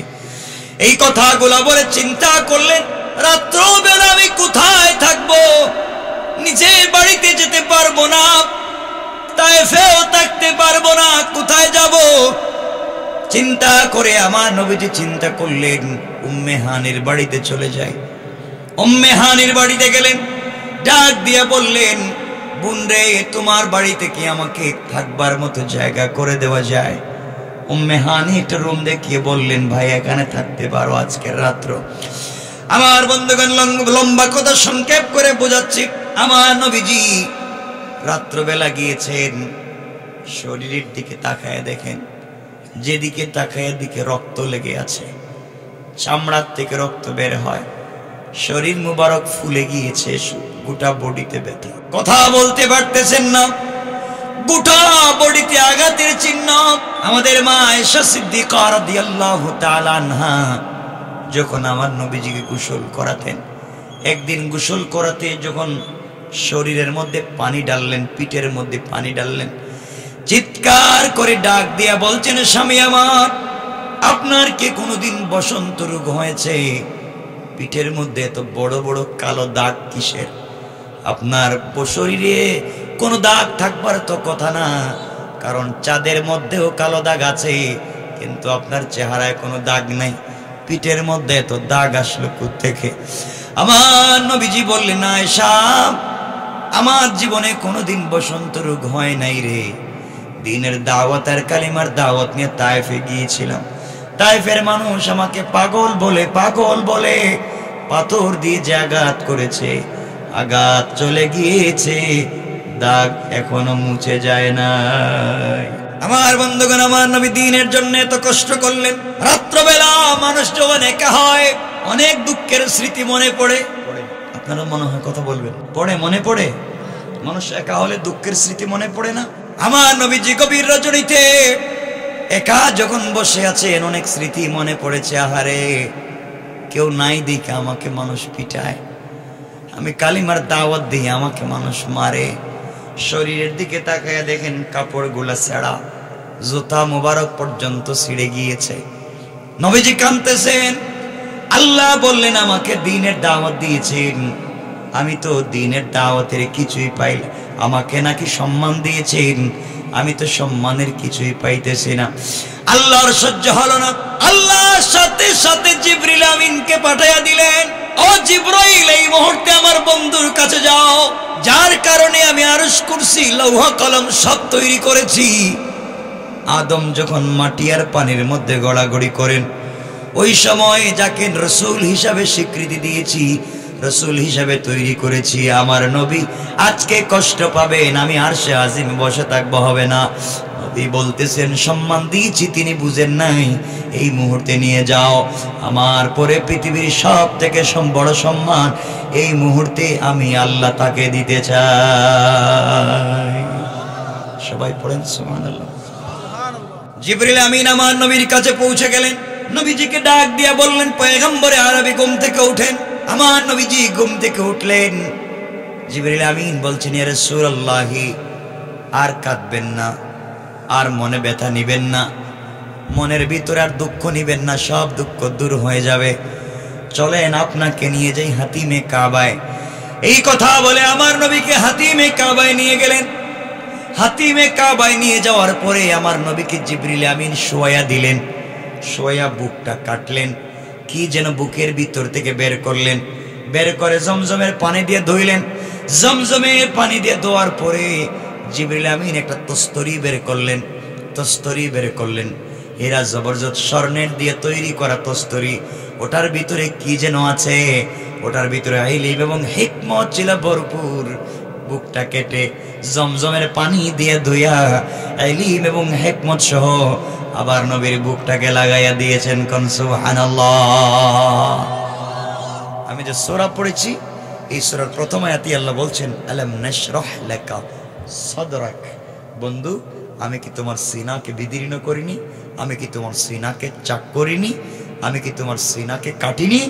Speaker 1: এই কথাগুলো বলে চিন্তা করলেন, রাত্রবেলা আমি কোথায় থাকবো? নিজের বাড়িতে যেতে পারবো না, তায়েফেও থাকতে পারবো না, কোথায় যাব? চিন্তা করে আমার নবীজি চিন্তা করলেন, উম্মে হানির বাড়িতে চলে যায়। উম্মে হানির বাড়িতে গেলেন, ডাক দিয়ে বললেন, বোন রে, তোমার বাড়িতে কি আমাকে থাকবার মতো জায়গা করে দেওয়া যায়? উম্মে হানি একটা রুম দেখিয়ে বললেন, ভাই এখানে থাকতে পারো আজকের রাত্র। আমার বন্ধুগণ, লম্বা কথা সংক্ষেপ করে বোঝাচ্ছি। আমার নবীজি রাত্রবেলা গিয়েছেন, শরীরের দিকে তাকায় দেখেন, যেদিকে তাকায় দিকে রক্ত লেগে আছে, চামড়ার থেকে রক্ত বের হয়, শরীর মুবারক ফুলে গিয়েছে, গোটা বডিতে ব্যথা, কথা বলতে পারতেছেন না, গোটা বডিতে আঘাতের চিহ্ন। আমাদের মা আয়েশা সিদ্দিকা রাদিয়াল্লাহু তাআলা আনহা যখন আমার নবীজিকে গোসল করাতেন, একদিন গোসল করাতে যখন শরীরের মধ্যে পানি ডাললেন, পিঠের মধ্যে পানি ডাললেন, চিৎকার করে ডাক দিয়া বলছেন, স্বামী আমার, আপনার কি কোনোদিন বসন্ত রোগ হয়েছে? পিঠের মধ্যে এত বড় বড় কালো দাগ কিসের? আপনার শরীরে কোনো দাগ থাকবার তো কথা না, কারণ চাঁদের মধ্যেও কালো দাগ আছে, কিন্তু আপনার চেহারায় কোনো দাগ নাই, পিঠের মধ্যে এত দাগ আসলো কোত্থেকে? আমার নবীজি বললেন, আয়েশা, আমার জীবনে কোনোদিন বসন্ত রোগ হয় নাই রে। দিনের দাওয়াত আর কালিমার দাওয়াত নিয়ে তায়েফে গিয়েছিলাম, তায়েফের মানুষ আমাকে পাগল বলে, পাগল বলে, পাথর দিয়ে যে আঘাত করেছে, আঘাত চলে গিয়েছে, দাগ এখনো মুছে যায় না। আমার বন্ধুগণ, আমার নবী দ্বীনের জন্য এত কষ্ট করলেন। রাত্রবেলা মানুষ যখন একা হয়, অনেক দুঃখের স্মৃতি মনে পড়ে। আপনারা মনে হয় কথা বলবেন, পড়ে, মনে পড়ে? মানুষ একা হলে দুঃখের স্মৃতি মনে পড়ে না? আমার নবীজি গভীর রজনীতে একা যখন বসে আছেন, অনেক স্মৃতি মনে পড়েছে। আহারে, কেউ নাই দেখে আমাকে মানুষ পিটায়, আমি কালিমার দাওয়াত দিই আমাকে মানুষ মারে। শরীরের দিকে তাকায় দেখেন কাপড়গুলা ছেঁড়া, জুতা মুবারক পর্যন্ত ছিঁড়ে গিয়েছে। নবীজি কাঁদতেছেন। আল্লাহ বললেন আমাকে দ্বীনের দাওয়াত দিয়েছেন, আমি তো দ্বীনের দাওয়াতের কিছুই পাই, আমাকে নাকি সম্মান দিয়েছেন, আমি তো সম্মানের কিছুই পাইতেছি না। আল্লাহর সহ্য হলো না। আল্লাহ সাথে সাথে জিবরিল আমিনকে পাঠাইয়া দিলেন, ও জিবরাইল, এই মুহূর্তে আমার বন্ধুর কাছে যাও, যার কারণে আমি আরশ কুরসি লৌহ কলম সব তৈরি করেছি। আদম যখন মাটি আর পানির মধ্যে গড়াগড়ি করেন, ওই সময় যাকে রসুল হিসাবে স্বীকৃতি দিয়েছি, রসুল হিসাবে তৈরি করেছি, আমার নবী আজকে কষ্ট পাবেন, আমি আরশে আজিম বসে থাকবো, হবে না। নবী বলতেছেন সম্মান দিয়েছি, তিনি বুঝেন নাই, এই মুহূর্তে নিয়ে যাও, আমার পরে পৃথিবীর সব থেকে বড় সম্মান এই মুহূর্তে আমি আল্লাহ তাকে দিতে চাই। সবাই পড়েন সুবহানাল্লাহ। জিবরিল আমিন আমার নবীর কাছে পৌঁছে গেলেন। নবীজিকে ডাক দিয়া বললেন, পয়গম্বরে আরবি, ঘুম থেকে উঠেন। আমার নবীজি ঘুম থেকে উঠলেন। জিবরিল আমিন বলছেন, ইয়া রাসূলুল্লাহ, আর কাঁদবেন না, আর মনে ব্যথা নিবেন না, মনের ভিতরে আর দুঃখ নিবেন না, সব দুঃখ দূর হয়ে যাবে, চলেন আপনাকে নিয়ে যাই হাতিমে কাবায়। এই কথা বলে আমার নবীকে হাতিমে কাবায় নিয়ে গেলেন। হাতিমে কাবায় নিয়ে যাওয়ার পরে আমার নবীকে জিবরিল আমিন শোয়া দিলেন। শোয়া বুকটা কাটলেন, কি যেন বুকের ভিতর থেকে বের করলেন, বের করে জমজমের পানি দিয়ে ধুইলেন। জমজমের পানি দিয়ে ধোয়ার পরে জিবরিল আমিন একটা তস্তরি বের করলেন। তস্তরি বের করলেন, হীরা জবরদস্ত স্বর্ণের দিয়ে তৈরি করা তস্তরি। ওটার ভিতরে কি যেন আছে, ওটার ভিতরে ইলম এবং হিকমত ছিল ভরপুর। বুকটা কেটে জমজমের পানি দিয়ে ধুইয়া ইলম এবং হিকমত সহ আবার নবীর বুকটাকে লাগাইয়া দিয়েছেন। কোন সুবহানাল্লাহ। আমি যে সূরা পড়েছি, এই সূরার প্রথম আয়াতে আল্লাহ বলছেন, আলাম নাশরাহ লাকা সাদরাক। বন্ধু, আমি কি তোমার সিনাকে বিদীর্ণ করিনি? আমি কি তোমার সিনাকে চাক করিনি? আমি কি তোমার সিনাকে কাটিনি?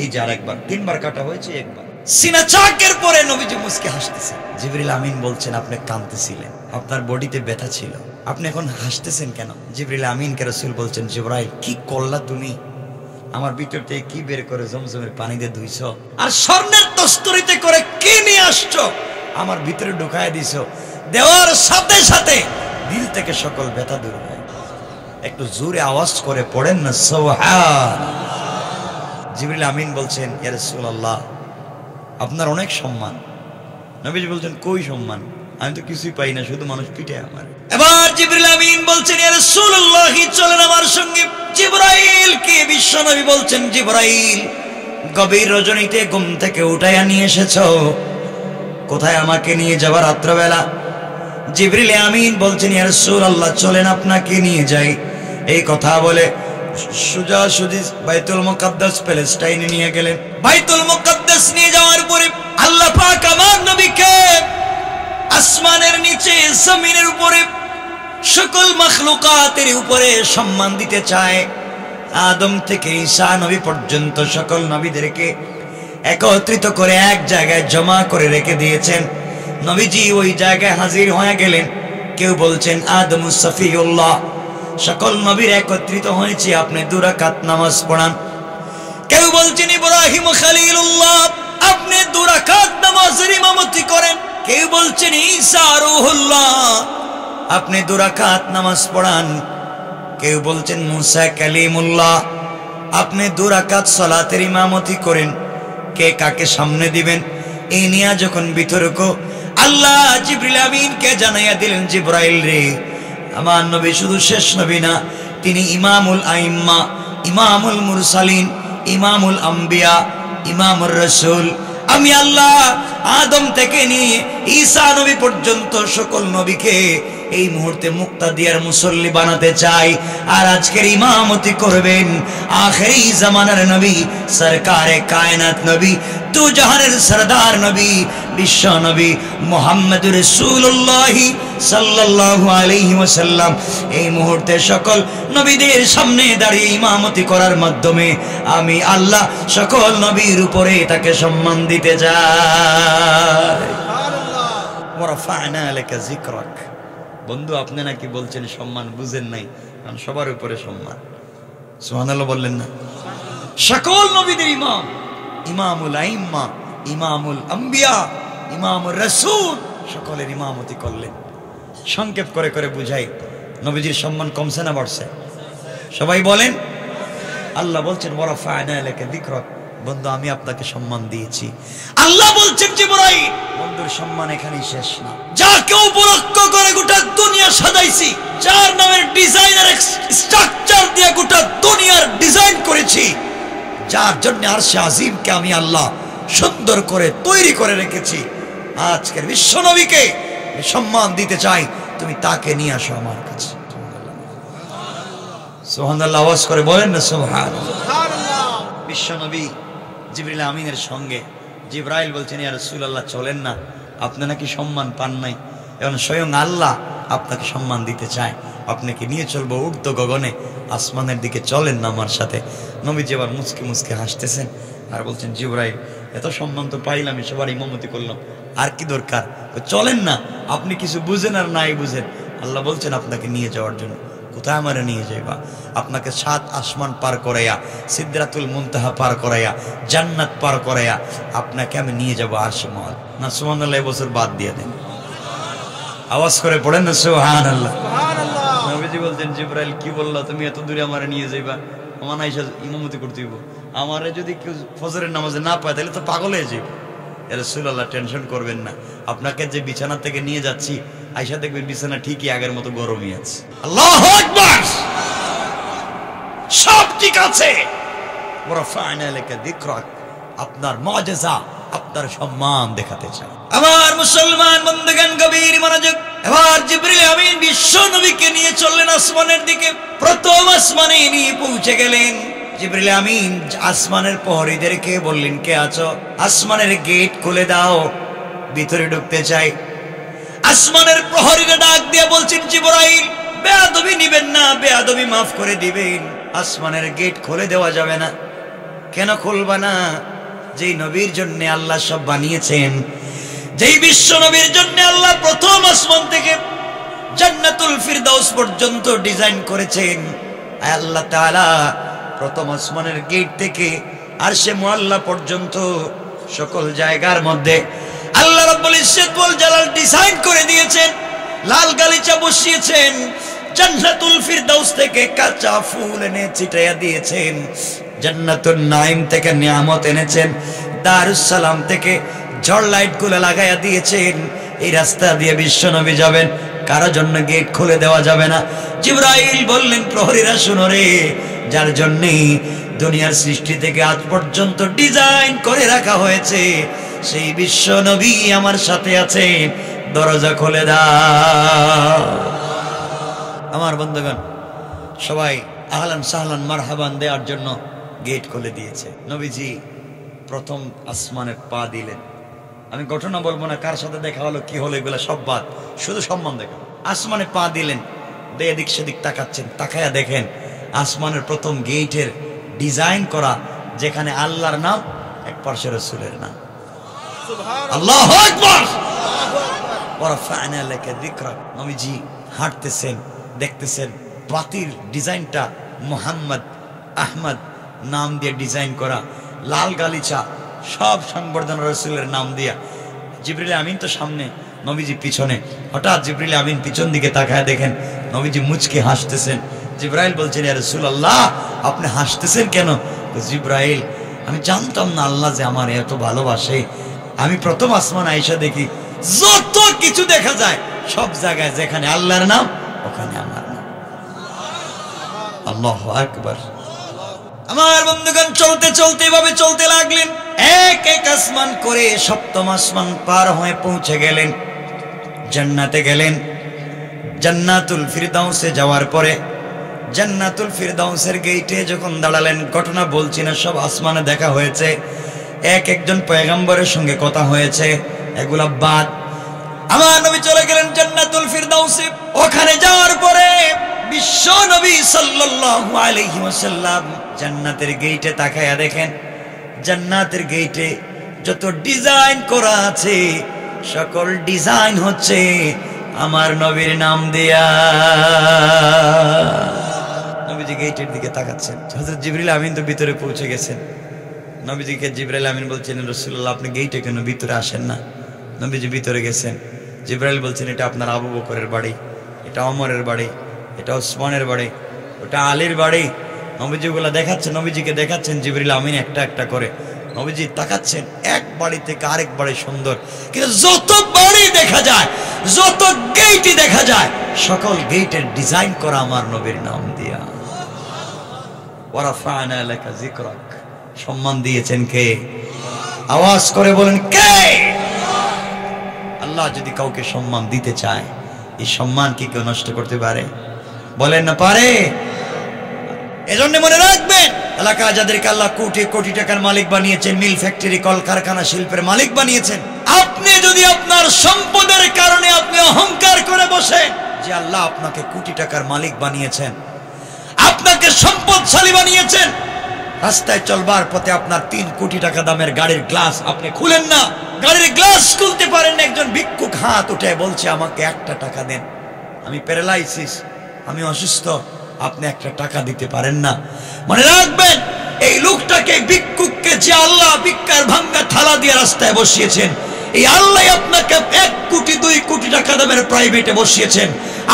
Speaker 1: এই যে আরেকবার, তিনবার কাটা হয়েছে, একবার সিনা চাকের পরে নবীজি মুস্কে হাসতেছেন। জিবরিল আমিন বলছেন, আপনি কাঁদতেছিলেন, আপনার বডিতে ব্যথা ছিল, আপনি এখন হাসতেছেন কেন? জিবরিল আমিনকে রাসূল বলছেন, জিবরাইল, কি করলা তুমি? আমার ভিতর থেকে কি বের করে জমজমের পানি দিয়ে ধুইছো, আর স্বর্ণের তস্তরিতে করে কি নিয়ে আসছো আমার ভিতরে ঢুকায় দিছো। দেওয়ার সাথে সাথে দিল থেকে সকল ব্যথা দূর হয়। একটু জোরে আওয়াজ করে পড়েন না সুবহানাল্লাহ। জিবরিল আমিন বলছেন, ইয়া রাসূলুল্লাহ, আপনার অনেক সম্মান। নবীজি বলছেন, কই সম্মান? আমি তো কিছুই পাই না, শুধু মানুষ পিটে আমার। এবার জিবরিল আমিন বলছেন, ইয়া রাসূলুল্লাহ, চলেন আমার সঙ্গে। জিবরাইল কে বিশ্ব নবী বলছেন, জিবরাইল, গভীর রজনীতে ঘুম থেকে উঠাইয়া নিয়ে এসেছো, কোথায় আমাকে নিয়ে যাবার রাত্রবেলা? জিবরিল আমিন বলছেন, ইয়া রাসূলুল্লাহ, চলেন আপনাকে নিয়ে যাই। এই কথা বলে সোজাসুজি বাইতুল মুকাদ্দাস প্যালেস্টাইনে নিয়ে গেলেন। বাইতুল মুকাদ্দাস নিয়ে যাওয়ার পরে আল্লাহ পাক আমার নবীকে আসমানের নিচে, জমিনের উপরে, সকল মাখলুকাতের উপরে সম্মান দিতে চায়। আদম থেকে ঈসা নবী পর্যন্ত সকল নবীদেরকে একত্রিত করে এক জায়গায় জমা করে রেখে দিয়েছেন। নবীজি ওই জায়গায় হাজির হয়ে গেলেন। কেউ বলছেন আদমুস সফিউল্লাহ, সকল নবীর একত্রিত হয়েছে, আপনি 2 রাকাত নামাজ পড়ান। কেউ বলছেন ইব্রাহিম খলিলুল্লাহ, আপনি 2 রাকাত নামাজের ইমামতি করেন। কেউ বলছেন ঈসা রূহুল্লাহ, আপনি 2 রাকাত নামাজ পড়ান। কেউ বলছেন মুসা কালিমুল্লাহ, আপনি 2 রাকাত সালাতের ইমামতি করেন। কে কাকে সামনে দিবেন এই নিয়ে যখন বিতর্ক, আল্লাহ জিবরিল আমিনকে জানাইয়া দিলেন, জিবরাইল রে, আমার নবী শুধু শেষ নবী না, তিনি ইমামুল আইম্মা, ইমামুল মুরসালিন, ইমামুল আম্বিয়া, ইমামুর রাসূল। আমি আল্লাহ আদম থেকে নিয়ে ঈসা নবী পর্যন্ত সকল নবীকে এই মুহূর্তে মুক্তাদিয়ার মুসল্লি বানাতে চাই। আর আজকের ইমামতি করবেন আখেরি জামানার নবী, সরকারে কায়নাত নবী, দু জাহানের সরদার নবী, বিশ্ব নবী মুহাম্মদুর রাসূলুল্লাহ সাল্লাল্লাহু আলাইহি ওয়াসাল্লাম। এই মুহূর্তে সকল নবীদের সামনে দাঁড়িয়ে ইমামতি করার মাধ্যমে আমি আল্লাহ সকল নবীর উপরে তাকে সম্মান দিতে চাই। সুবহানাল্লাহ। ওয়া রাফা'না লাকা যিকরাক, বন্ধু আপনি নাকি বলছেন সম্মান বুঝেন নাই, কারণ সবার উপরে সম্মান। সুবহানাল্লাহ বললেন না? সকল নবীদের ইমাম, ইমামুল আইম্মা, ইমামুল আম্বিয়া, ইমামুর রাসূল, সকলের ইমামতি করলেন। সংক্ষেপ করে করে বুঝাই, নবীজির সম্মান কমছে না বাড়ছে? সবাই বলেন। আল্লাহ বলছেন ওয়ারাফা'না লাকা যিকরাক, বন্ধু আমি আপনাকে সম্মান দিয়েছি। আল্লাহ বলছেন জিবরাইল, বন্ধুর সম্মান এখানেই শেষ না। যাকে উপলক্ষ করে গোটা দুনিয়া সাজাইছি, যার নামের ডিজাইনার স্ট্রাকচার দিয়ে গোটা দুনিয়ার ডিজাইন করেছি, যার জন্য আরশে আজিমকে আমি আল্লাহ সুন্দর করে তৈরি করে রেখেছি, আজকের বিশ্ব নবীকে সম্মান দিতে চাই, তুমি তাকে নিয়ে আসো আমার কাছে। সুবহানাল্লাহ আওয়াজ করে বলেন না সুবহানাল্লাহ। বিশ্ব নবী জিবরিল আমিনের সঙ্গে জিবরাইল বলছেন ইয়া রাসূলুল্লাহ চলেন না, আপনি নাকি সম্মান পান নাই, এখন স্বয়ং আল্লাহ আপনাকে সম্মান দিতে চায়, আপনাকে নিয়ে চলবো ঊর্ধ্ব গগনে, আসমানের দিকে চলেন না আমার সাথে। নবীজি আবার মুচকি মুচকি হাসতেছেন আর বলছেন জিবরাইল এত সম্মান তো পাইলাম, সবার ইমামতি করলাম, আর কি দরকার, চলেন না, আপনি কিছু বুঝেন আর নাই বুঝেন, আল্লাহ বলছেন আপনাকে নিয়ে যাওয়ার জন্য। কোথায় আমারে নিয়ে যাইবা? আপনাকে 7 আসমান পার করাইয়া, সিদরাতুল মুনতাহা পার করাইয়া, জান্নাত পার করাইয়া আপনাকে আমি নিয়ে যাবো আরশে মহল। না সুবহানাল্লাহ এবছর বাদ দিয়ে দেন, আওয়াজ করে পড়েন না সুবহানাল্লাহ। নবীজি বলছেন জিবরাইল কি বললা তুমি, এত দূরে আমারে নিয়ে যাইবা, আমার আয়েশা ইমামতি করতে হইব, আমারে যদি কেউ ফজরের নামাজে না পায় তাহলে তো পাগল হয়ে যাইব। ইয়া রাসূলুল্লাহ টেনশন করবেন না, আপনাকে যে বিছানা থেকে নিয়ে যাচ্ছি আয়েশা দেখবেন বিছানা ঠিকই আগের মতো গরমই আছে। আল্লাহু আকবার, সব ঠিক আছে। ওয়ারাফা'না লাকা যিকরাক, আপনার মুআজিজা, আপনার সম্মান দেখাতে চাই। আমার মুসলমান বন্ধুগণ গভীর মনোযোগ। এবার জিবরিল আমিন বিশ্ব নবীকে নিয়ে চললেন আসমানের দিকে। প্রথম আসমানে নিয়ে পৌঁছে গেলেন। জিবরিল আমিন আসমানের প্রহরীদেরকে বললেন কে আছো, আসমানের গেট খুলে দাও, ভিতরে ঢুকতে চাই। আসমানের প্রহরীরা ডাক দিয়ে বলছেন জিবরাইল বেয়াদবি নিবেন না, বেয়াদবি মাফ করে দিবেন, আসমানের গেট খুলে দেওয়া যাবে না। কেন খুলবা না? যেই নবীর জন্য আল্লাহ সব বানিয়েছেন, যেই বিশ্ব নবীর জন্য আল্লাহ প্রথম আসমান থেকে জান্নাতুল ফিরদাউস পর্যন্ত ডিজাইন করেছেন, আল্লাহ তাআলা প্রথম আসমানের গেট থেকে আরশে মুআল্লা পর্যন্ত সকল জায়গার মধ্যে আল্লাহ রাব্বুল ইজ্জত ওয়াল জালাল ডিজাইন করে দিয়েছেন, লাল গালিচা বসিয়েছেন, জান্নাতুল ফিরদাউস থেকে কাঁচা ফুল এনে ছিটাইয়া দিয়েছেন, জান্নাতুন নাঈম থেকে নিয়ামত এনেছেন, দারুস সালাম থেকে ঝড় লাইট গুলো লাগাইয়া দিয়েছেন। এই রাস্তা দিয়ে বিশ্ব নবী যাবেন, কারো জন্য গেট খুলে দেওয়া যাবে না। জিবরাইল বললেন প্রহরীরা শুনো রে, যার জন্য দুনিয়ার সৃষ্টি থেকে আজ পর্যন্ত ডিজাইন করে রাখা হয়েছে, সেই বিশ্ব নবী আমার সাথে আছে, দরজা খুলে দাও। আমার বন্ধুগণ সবাই আহলান সাহলান মারহাবান দেওয়ার জন্য গেট খুলে দিয়েছে। নবীজি প্রথম আসমানে পা দিলেন। আমি ঘটনা বলবো না, কার সাথে দেখা হলো কি হলো এগুলো সব বাদ, শুধু সম্মান দেখা। আসমানে পা দিলেন, এদিক সেদিক তাকাচ্ছেন, তাকায়া দেখেন আসমানের প্রথম গেটের ডিজাইন করা, যেখানে আল্লাহর নাম, এক পাশে রাসূলের নাম। আল্লাহু আকবার। ওয়ারাফা'না লাকা যিকরাক, নবীজি হাঁটতেছেন, দেখতেছেন বাতির ডিজাইনটা মুহাম্মদ আহমদ নাম দিয়ে ডিজাইন করা, লাল গালিচা, সব সংবর্ধনা রাসূলের নাম দিয়া। জিবরিল আমিন তো সামনে, নবীজি পিছনে। হঠাৎ জিবরিল আমিন পিছন দিকে তাকায় দেখেন নবীজি মুচকি হাসতেছেন। জিবরাইল বলছেন ইয়া রাসূলুল্লাহ আপনি হাসতেছেন কেন? জিবরাইল আমি জানতাম না আল্লাহ যে আমার এত ভালোবাসে। আমি প্রথম আসমান আয়েশা দেখি, যত কিছু দেখা যায় সব জায়গায় যেখানে আল্লাহর নাম ওখানে আমার নাম। আল্লাহু আকবার। আমার বন্ধুগণ চলতে চলতে এভাবে চলতে লাগলেন, এক এক আসমান করে সপ্তম আসমান পার হয়ে পৌঁছে গেলেন, জান্নাতে গেলেন। জান্নাতুল ফিরদাউসে যাওয়ার পরে জান্নাতুল ফিরদাউসের গেটে যখন দাঁড়ালেন, ঘটনা বলছি না, সব আসমানে দেখা হয়েছে, এক একজন পয়গম্বরের সঙ্গে কথা হয়েছে, এগুলা বাদ। আমার নবী চলে গেলেন জান্নাতুল ফিরদাউসে। ওখানে যাওয়ার পরে বিশ্ব নবী সাল্লাল্লাহু আলাইহি ওয়াসাল্লাম জান্নাতের গেটে তাকায়া দেখেন, জান্নাতের গেটে যত ডিজাইন করা আছে সকল ডিজাইন হচ্ছে আমার নবীর নাম দিয়া। নবীজি গেটের দিকে তাকাচ্ছেন। হযরত জিবরিল আমিন তো ভিতরে পৌঁছে গেছেন। নবীজিকে জিবরাইল আমিন বলছেন, রাসূলুল্লাহ আপনি গেটে কেন ভিতরে আসেন না? নবীজি ভিতরে গেছেন। জিবরাইল বলছেন, এটা আপনার আবু বকরের বাড়ি, এটা ওমরের বাড়ি, এটা ওসমানের বাড়ি, ওটা আলীর বাড়ি। নবীজিগুলো দেখাচ্ছেন, নবীজিকে দেখাচ্ছেন জিবরিল আমিন একটা একটা করে। নবীজি তাকাচ্ছেন, এক বাড়ি থেকে আরেক বাড়ি সুন্দর, কিন্তু যত বাড়ি দেখা যায়, যত গেটই দেখা যায়, সকল গেটের ডিজাইন করা আমার নবীর নাম দিয়া। ওয়ারাফা'না লাকা যিকরাক, সম্মান দিয়েছেন কে? আওয়াজ করে বলেন কে? আল্লাহ যদি কাউকে সম্মান দিতে চায়, এই সম্মান কি কেউ নষ্ট করতে পারে? বলেন না পারে। এজন্য মনে রাখবেন, এলাকা যাদেরকে আল্লাহ কোটি কোটি টাকার মালিক বানিয়েছেন, মিল ফ্যাক্টরি কলকারখানা শিল্পের মালিক বানিয়েছেন, আপনি যদি আপনার সম্পদের কারণে আপনি অহংকার করে বসেন যে আল্লাহ আপনাকে কোটি টাকার মালিক বানিয়েছেন, আপনাকে সম্পদশালী বানিয়েছেন, রাস্তায় চলবার পথে আপনার 3 কোটি টাকা দামের গাড়ির গ্লাস আপনি খুলেন না, গাড়ির গ্লাস খুলতে পারেন না, একজন ভিক্ষুক হাত উঠে বলছে আমাকে 1টা টাকা দেন, আমি প্যারালাইসিস, আমি অসুস্থ, আপনি 1টা টাকা দিতে পারেন না। মনে রাখবেন, এই লোকটাকে, ভিক্ষুককে যে আল্লাহ ভিক্ষার ভাঙ্গা থালা দিয়ে রাস্তায় বসিয়েছেন, এই আল্লাহ আপনাকে 1 কোটি 2 কোটি টাকা দামের প্রাইভেটে বসিয়েছেন।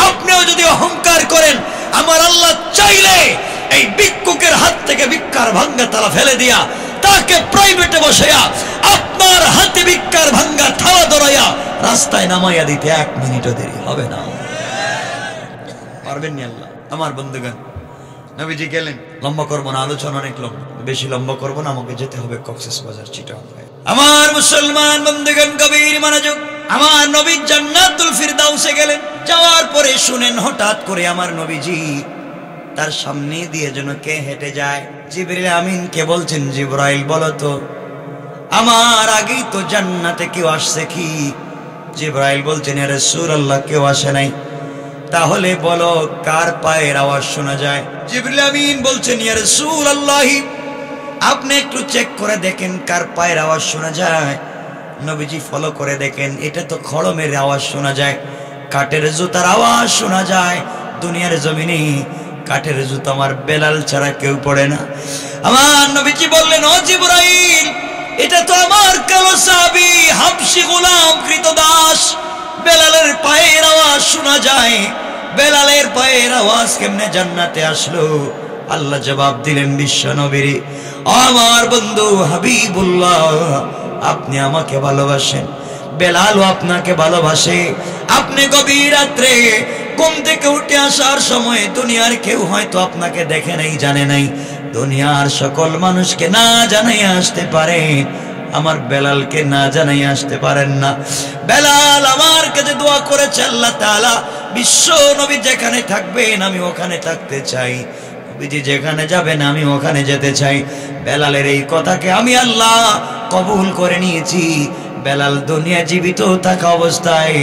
Speaker 1: আপনিও যদি অহংকার করেন, আমার আল্লাহ চাইলে এই ভিক্ষুকের হাত থেকে ভিক্ষার ভাঙ্গা থালা ফেলে দিয়া তাকে প্রাইভেটে বসাইয়া আপনার হাতে ভিক্ষার ভাঙ্গা থালা ধরাইয়া রাস্তায় নামাইয়া দিতে 1 মিনিটও দেরি হবে না। পারবেন না আল্লাহ। আমার বন্ধুগণ, নবীজি গেলেন। লম্বা করবো না, আলোচনা অনেক লম্বা, বেশি লম্বা করবো না, আমাকে যেতে হবে কক্সবাজার, চিটাগাং। আমার মুসলমান বন্ধুগণ, গভীর মনোযোগ। আমার নবী জান্নাতুল ফিরদাউসে গেলেন। যাওয়ার পরে শুনেন, হঠাৎ করে আমার নবীজি তার সামনে দিয়ে যেন কে হেঁটে যায়। জিবরিল আমিন কে বলছেন, জিবরাইল বলো তো আমার আগেই তো জান্নাতে কেউ আসছে কি? জিবরাইল বলছেন, ইয়া রাসূলুল্লাহ কেউ আসে নাই। তাহলে বলো কার পায়ের আওয়াজ শোনা যায়? জিবরিল আমিন বলছেন, ইয়া রাসূলুল্লাহ আপনি একটু চেক করে দেখেন কার পায়ের আওয়াজ শোনা যায়। নবীজি ফলো করে দেখেন, এটা তো খড়মের আওয়াজ শোনা যায়, কাঠের জুতার আওয়াজ শোনা যায়। দুনিয়ার জমিনে কাঠের জুতা আমার বেলাল ছাড়া কেউ পড়ে না। আমার নবীজি বললেন, ও জিবরাইল এটা তো আমার কালো সাহাবী হাবশী গোলাম কৃতদাস বেলালের পায়ের আওয়াজ শোনা যায়। বেলালের পায়ের আওয়াজ কেমনে জান্নাতে আসলো? আল্লাহ জবাব দিলেন, বিশ্ব নবীর আমার বন্ধু হাবিবুল্লাহ আপনি আমাকে ভালোবাসেন, বেলালও আপনাকে ভালোবাসে। আপনি গভীর রাত্রে ঘুম থেকে উঠে আসার সময় দুনিয়ার কেউ হয়তো আপনাকে দেখে নাই, জানে নাই, দুনিয়ার সকল মানুষকে না জানাই আসতে পারে, আমার বেলালকে না জানাই আসতে পারেন না। বেলাল আমার কাছে দোয়া করেছে, আল্লাহ তাআলা বিশ্ব নবী যেখানে থাকবেন আমি ওখানে থাকতে চাই, নবীজি যেখানে যাবেন আমি ওখানে যেতে চাই। বেলালের এই কথাকে আমি আল্লাহ কবুল করে নিয়েছি। বেলাল দুনিয়া জীবিত থাকা অবস্থায়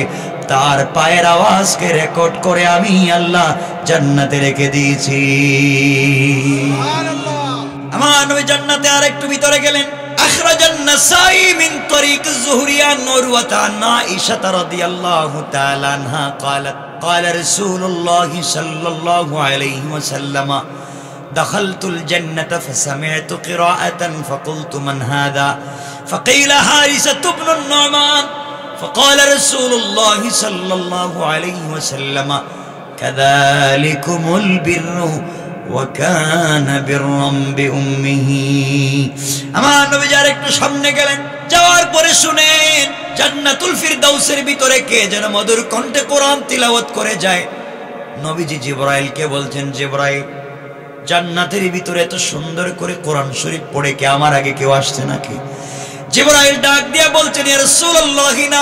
Speaker 1: তার পায়ের আওয়াজকে রেকর্ড করে আমি আল্লাহ জান্নাতে রেখে দিয়েছি। আমার নবী জান্নাতে আর একটু ভিতরে গেলেন। আখরাজান নাসাই মিন তরিক যুহরি আন উরওয়া আন আয়েশা রাদিয়াল্লাহু তাআলা আনহা قالت قال رسول الله صلى الله عليه وسلم دخلت الجنة فسمعت قراءة فقلت من هذا فقيل حارثة بن النعمان فقال رسول الله صلى الله عليه وسلم كذلكم البر وكان برا بأمه। আমার নবী যার একটু সামনে গেলেন, যাওয়ার পরে শুনেন জান্নাতুল ফিরদাউসের ভিতরে কে যেন মধুর কণ্ঠে কোরআন তিলাওয়াত করে যায়। নবীজি জিবরাইলকে বলছেন, জিবরাইল জান্নাতের ভিতরে এত সুন্দর করে কোরআন শরীফ পড়ে কে আমার আগে কেউ আসছে নাকি? জিবরাইল ডাক দিয়া বলছেন, ইয়া রাসূলুল্লাহ না,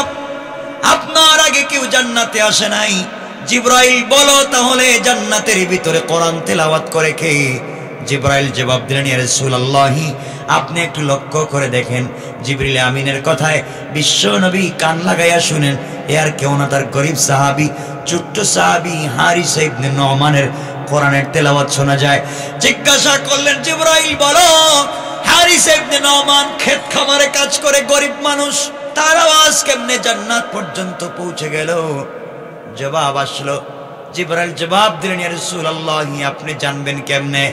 Speaker 1: আপনার আগে কেউ জান্নাতে আসে নাই। জিবরাইল বলো তাহলে জান্নাতের ভিতরে কোরআন তেলাওয়াত করে কে? জিবরাইল জবাব দিলেন, ইয়া রাসূলুল্লাহ আপনি একটু লক্ষ্য করে দেখেন। জিবরিল আমিনের কথায় বিশ্ব নবী কান লাগাইয়া শুনেন। এ আর কেউ না, তার গরিব সাহাবী, ছোট্ট সাহাবী হারিসা ইবনে নুমানের কোরআনের তেলাওয়াত শোনা যায়। জিজ্ঞাসা করলেন, জিবরাইল বলো হারিসা ইবনে নুমান ক্ষেত খামারে কাজ করে, গরিব মানুষ, তার আওয়াজ কেমনে জান্নাত পর্যন্ত পৌঁছে গেল? জবাব আসলো। জিবরাইল জবাব দিলেন, ইয়া রাসূলুল্লাহ আপনি জানবেন কেমনে?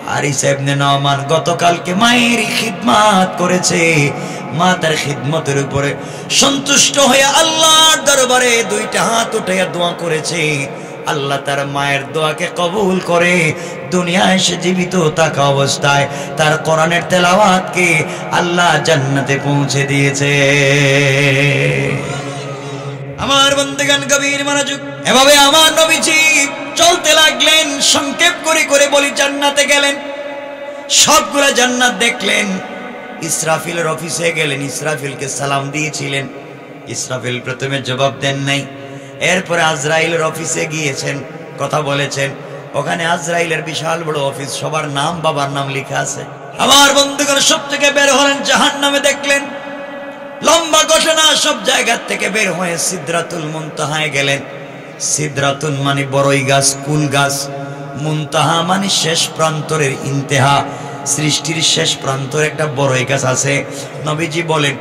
Speaker 1: হারিসা ইবনে নুমান গতকালকে মায়ের খিদমত করেছে, মা তার খিদমতের উপরে সন্তুষ্ট হয়ে আল্লাহর দরবারে দুইটা হাত উঠাইয়া দোয়া করেছে। আল্লাহ তার মায়ের দোয়াকে কবুল করে দুনিয়ায় সে জীবিত থাকা অবস্থায় তার কোরআনের তেলাওয়াতকে আল্লাহ জান্নাতে পৌঁছে দিয়েছে। আমার বন্ধুগণ গভীর মনোযোগ। এভাবে আমার নবীজি চলতে লাগলেন, সংক্ষেপ করে করে বলি জান্নাতে গেলেন, সবগুলা জান্নাত দেখলেন। ইসরাফিলের অফিসে গেলেন, ইসরাফিলকে সালাম দিয়েছিলেন। ইসরাফিল প্রথমে জবাব দেন নাই। এরপরে আজরাইলের অফিসে গিয়েছেন, কথা বলেছেন। ওখানে আজরাইলের বিশাল বড় অফিস, সবার নাম বাবার নাম লেখা আছে। আমার বন্ধুগণ সব থেকে বের হলেন, জাহান্নামে দেখলেন। লম্বা ঘটনা, সব জায়গা থেকে বের হয়ে সিদরাতুল মুনতাহায় গেলেন। সিদরাতুল মানে বড়ই গাছ, কুল গাছ। মুনতাহা মানে শেষ প্রান্তরের ইন্তেহা, সৃষ্টির শেষ প্রান্তরে একটা বড়ই গাছ আছে। নবীজি বলেন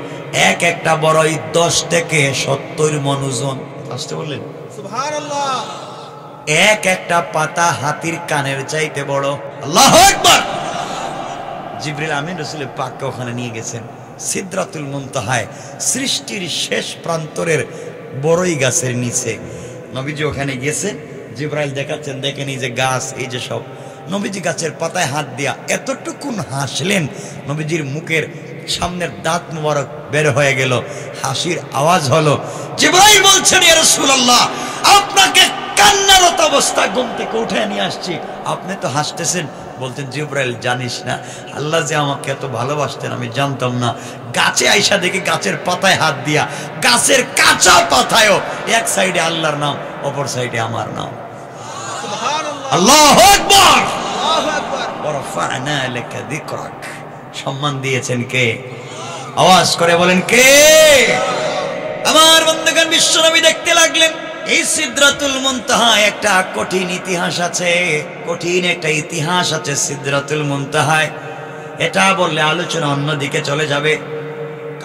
Speaker 1: এক একটা বড়ই 10 থেকে 70 মণ ওজন। আসতে বললেন সুবহানাল্লাহ। এক একটা পাতা হাতির কানের চাইতে বড়। আল্লাহু আকবার। জিবরিল আমিন রাসূল পাককে ওখানে নিয়ে গেছেন সিদরাতুল মুনতাহায়, সৃষ্টির শেষ প্রান্তরের বড়ই গাছের নিচে। নবীজি ওখানে গেছেন, জিবরাইল দেখাচ্ছেন, দেখেন এই যে গাছ, এই যে সব। নবীজি গাছের পাতায় হাত দিয়া এতটুকুন হাসলেন, নবীজির মুখের সামনের দাঁত মুবারক বের হয়ে গেল, হাসির আওয়াজ হলো। জিবরাইল বলছেন, ইয়া রাসূলুল্লাহ আপনাকে কান্নারত অবস্থা ঘুম থেকে উঠে নিয়ে আসছি, আপনি তো হাসতেছেন। বলতেন, জিবরাইল জানিস না আল্লাহ যে আমাকে এত ভালোবাসতেন আমি জানতাম না। গাছে আইসা দেখি গাছের পাতায় হাত দিয়া, গাছের কাঁচা পাতায়ও এক সাইডে আল্লাহর নাম, অপর সাইডে আমার নাম। সুবহানাল্লাহ, আল্লাহু আকবার, আল্লাহু আকবার। ওয়া রাফা'না লাকা যিকরাক। সম্মান দিয়েছেন কে? আওয়াজ করে বলেন কে? আমার বন্ধুগণ বিশ্বনবী দেখতে লাগলেন এই সিদরাতুল মুনতাহা একটা কঠিন ইতিহাস আছে, কঠিন একটা ইতিহাস আছে সিদরাতুল মুনতাহায়। এটা বললে আলোচনা অন্যদিকে চলে যাবে।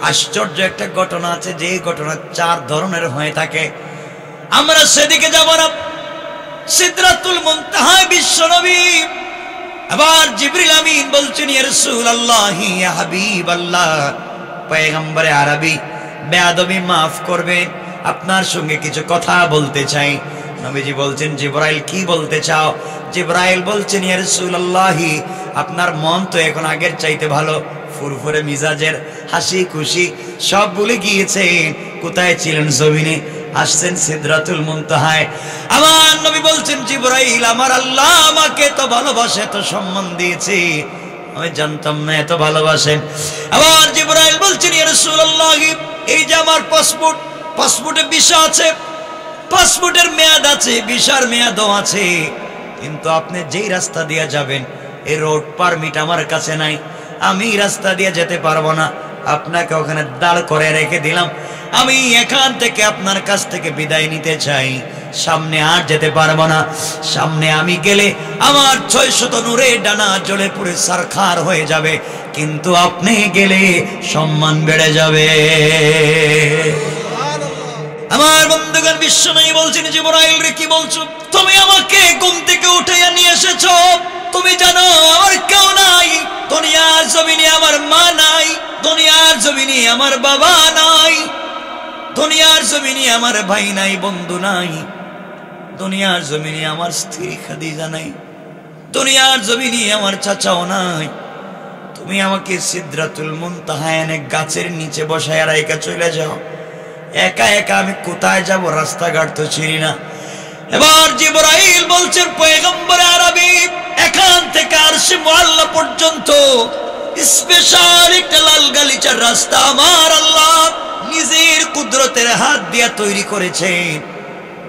Speaker 1: আশ্চর্য একটা ঘটনা আছে, যে ঘটনা 4 ধরনের হয়ে থাকে, আমরা সেদিকে যাব না। সিদরাতুল মুনতাহায় বিশ্বনবী আবার জিবরিল আমিন বলছেন, ইয়া রাসূলুল্লাহ ইয়া হাবিবাল্লাহ, পয়গম্বরে আরবি বেয়াদবি মাফ করবেন, আপনার সঙ্গে কিছু কথা বলতে চাই। নবীজি বলছেন, জিবরাইল কি বলতে চাও? জিবরাইল বলছেন, ইয়া রাসূলুল্লাহ আপনার মন তো এখন আগের চাইতে ভালো, ফুরফুরে মিজাজের, হাসি খুশি সব ভুলে গিয়েছেন। কোথায় ছিলেন? জমিনে। আসছেন সিদরাতুল মুনতাহায়। আমার নবী বলছেন, জিবরাইল আমার আল্লাহ আমাকে তো ভালোবাসে, তো সম্মান দিয়েছে, আমি জানতাম না এত ভালোবাসেন। আবার জিবরাইল বলছেন, ইয়া রাসূলুল্লাহ এই যে আমার পাসপোর্টে ভিসা আছে, পাসপোর্টের মেয়াদ আছে, ভিসার মেয়াদও আছে, কিন্তু আপনি যেই রাস্তা দিয়ে যাবেন এই রোড পারমিট আমার কাছে নাই, আমি রাস্তা দিয়ে যেতে পারবো না, আপনাকে ওখানে দাঁড় করে রেখে দিলাম। আমি এখান থেকে আপনার কাছ থেকে বিদায় নিতে চাই, সামনে আর যেতে পারবো না। সামনে আমি গেলে আমার 600 নূরে ডানা জ্বলে পুড়ে সারখার হয়ে যাবে, কিন্তু আপনি গেলে সম্মান বেড়ে যাবে। আমার বন্ধুগণ বিশ্বনবী বলছেন, জিবরাইল রে কি বলছো? তুমি আমাকে ঘুম থেকে উঠাইয়া নিয়ে এসেছো, তুমি জানো আমার কেউ নাই, দুনিয়ার জমিনে আমার মা নাই, দুনিয়ার জমিনে আমার বাবা নাই, দুনিয়ার জমিনে আমার ভাই নাই, বন্ধু নাই, দুনিয়ার জমিনে আমার স্ত্রী খাদিজা নাই, দুনিয়ার জমিনে আমার চাচাও নাই। তুমি আমাকে সিদরাতুল মুনতাহায় এনে গাছের নিচে বসায় রাইখা চলে যাও, একা একা আমি কোথায় যাব? রাস্তাঘাট তো চিনি না। এবার জিবরাইল বলছেন, পয়গম্বর আরবি এখান থেকে আরশে মুআল্লা পর্যন্ত স্পেশাল একটা লাল গালিচার রাস্তা আমার আল্লাহ নিজের কুদরতের হাত দিয়ে তৈরি করেছেন।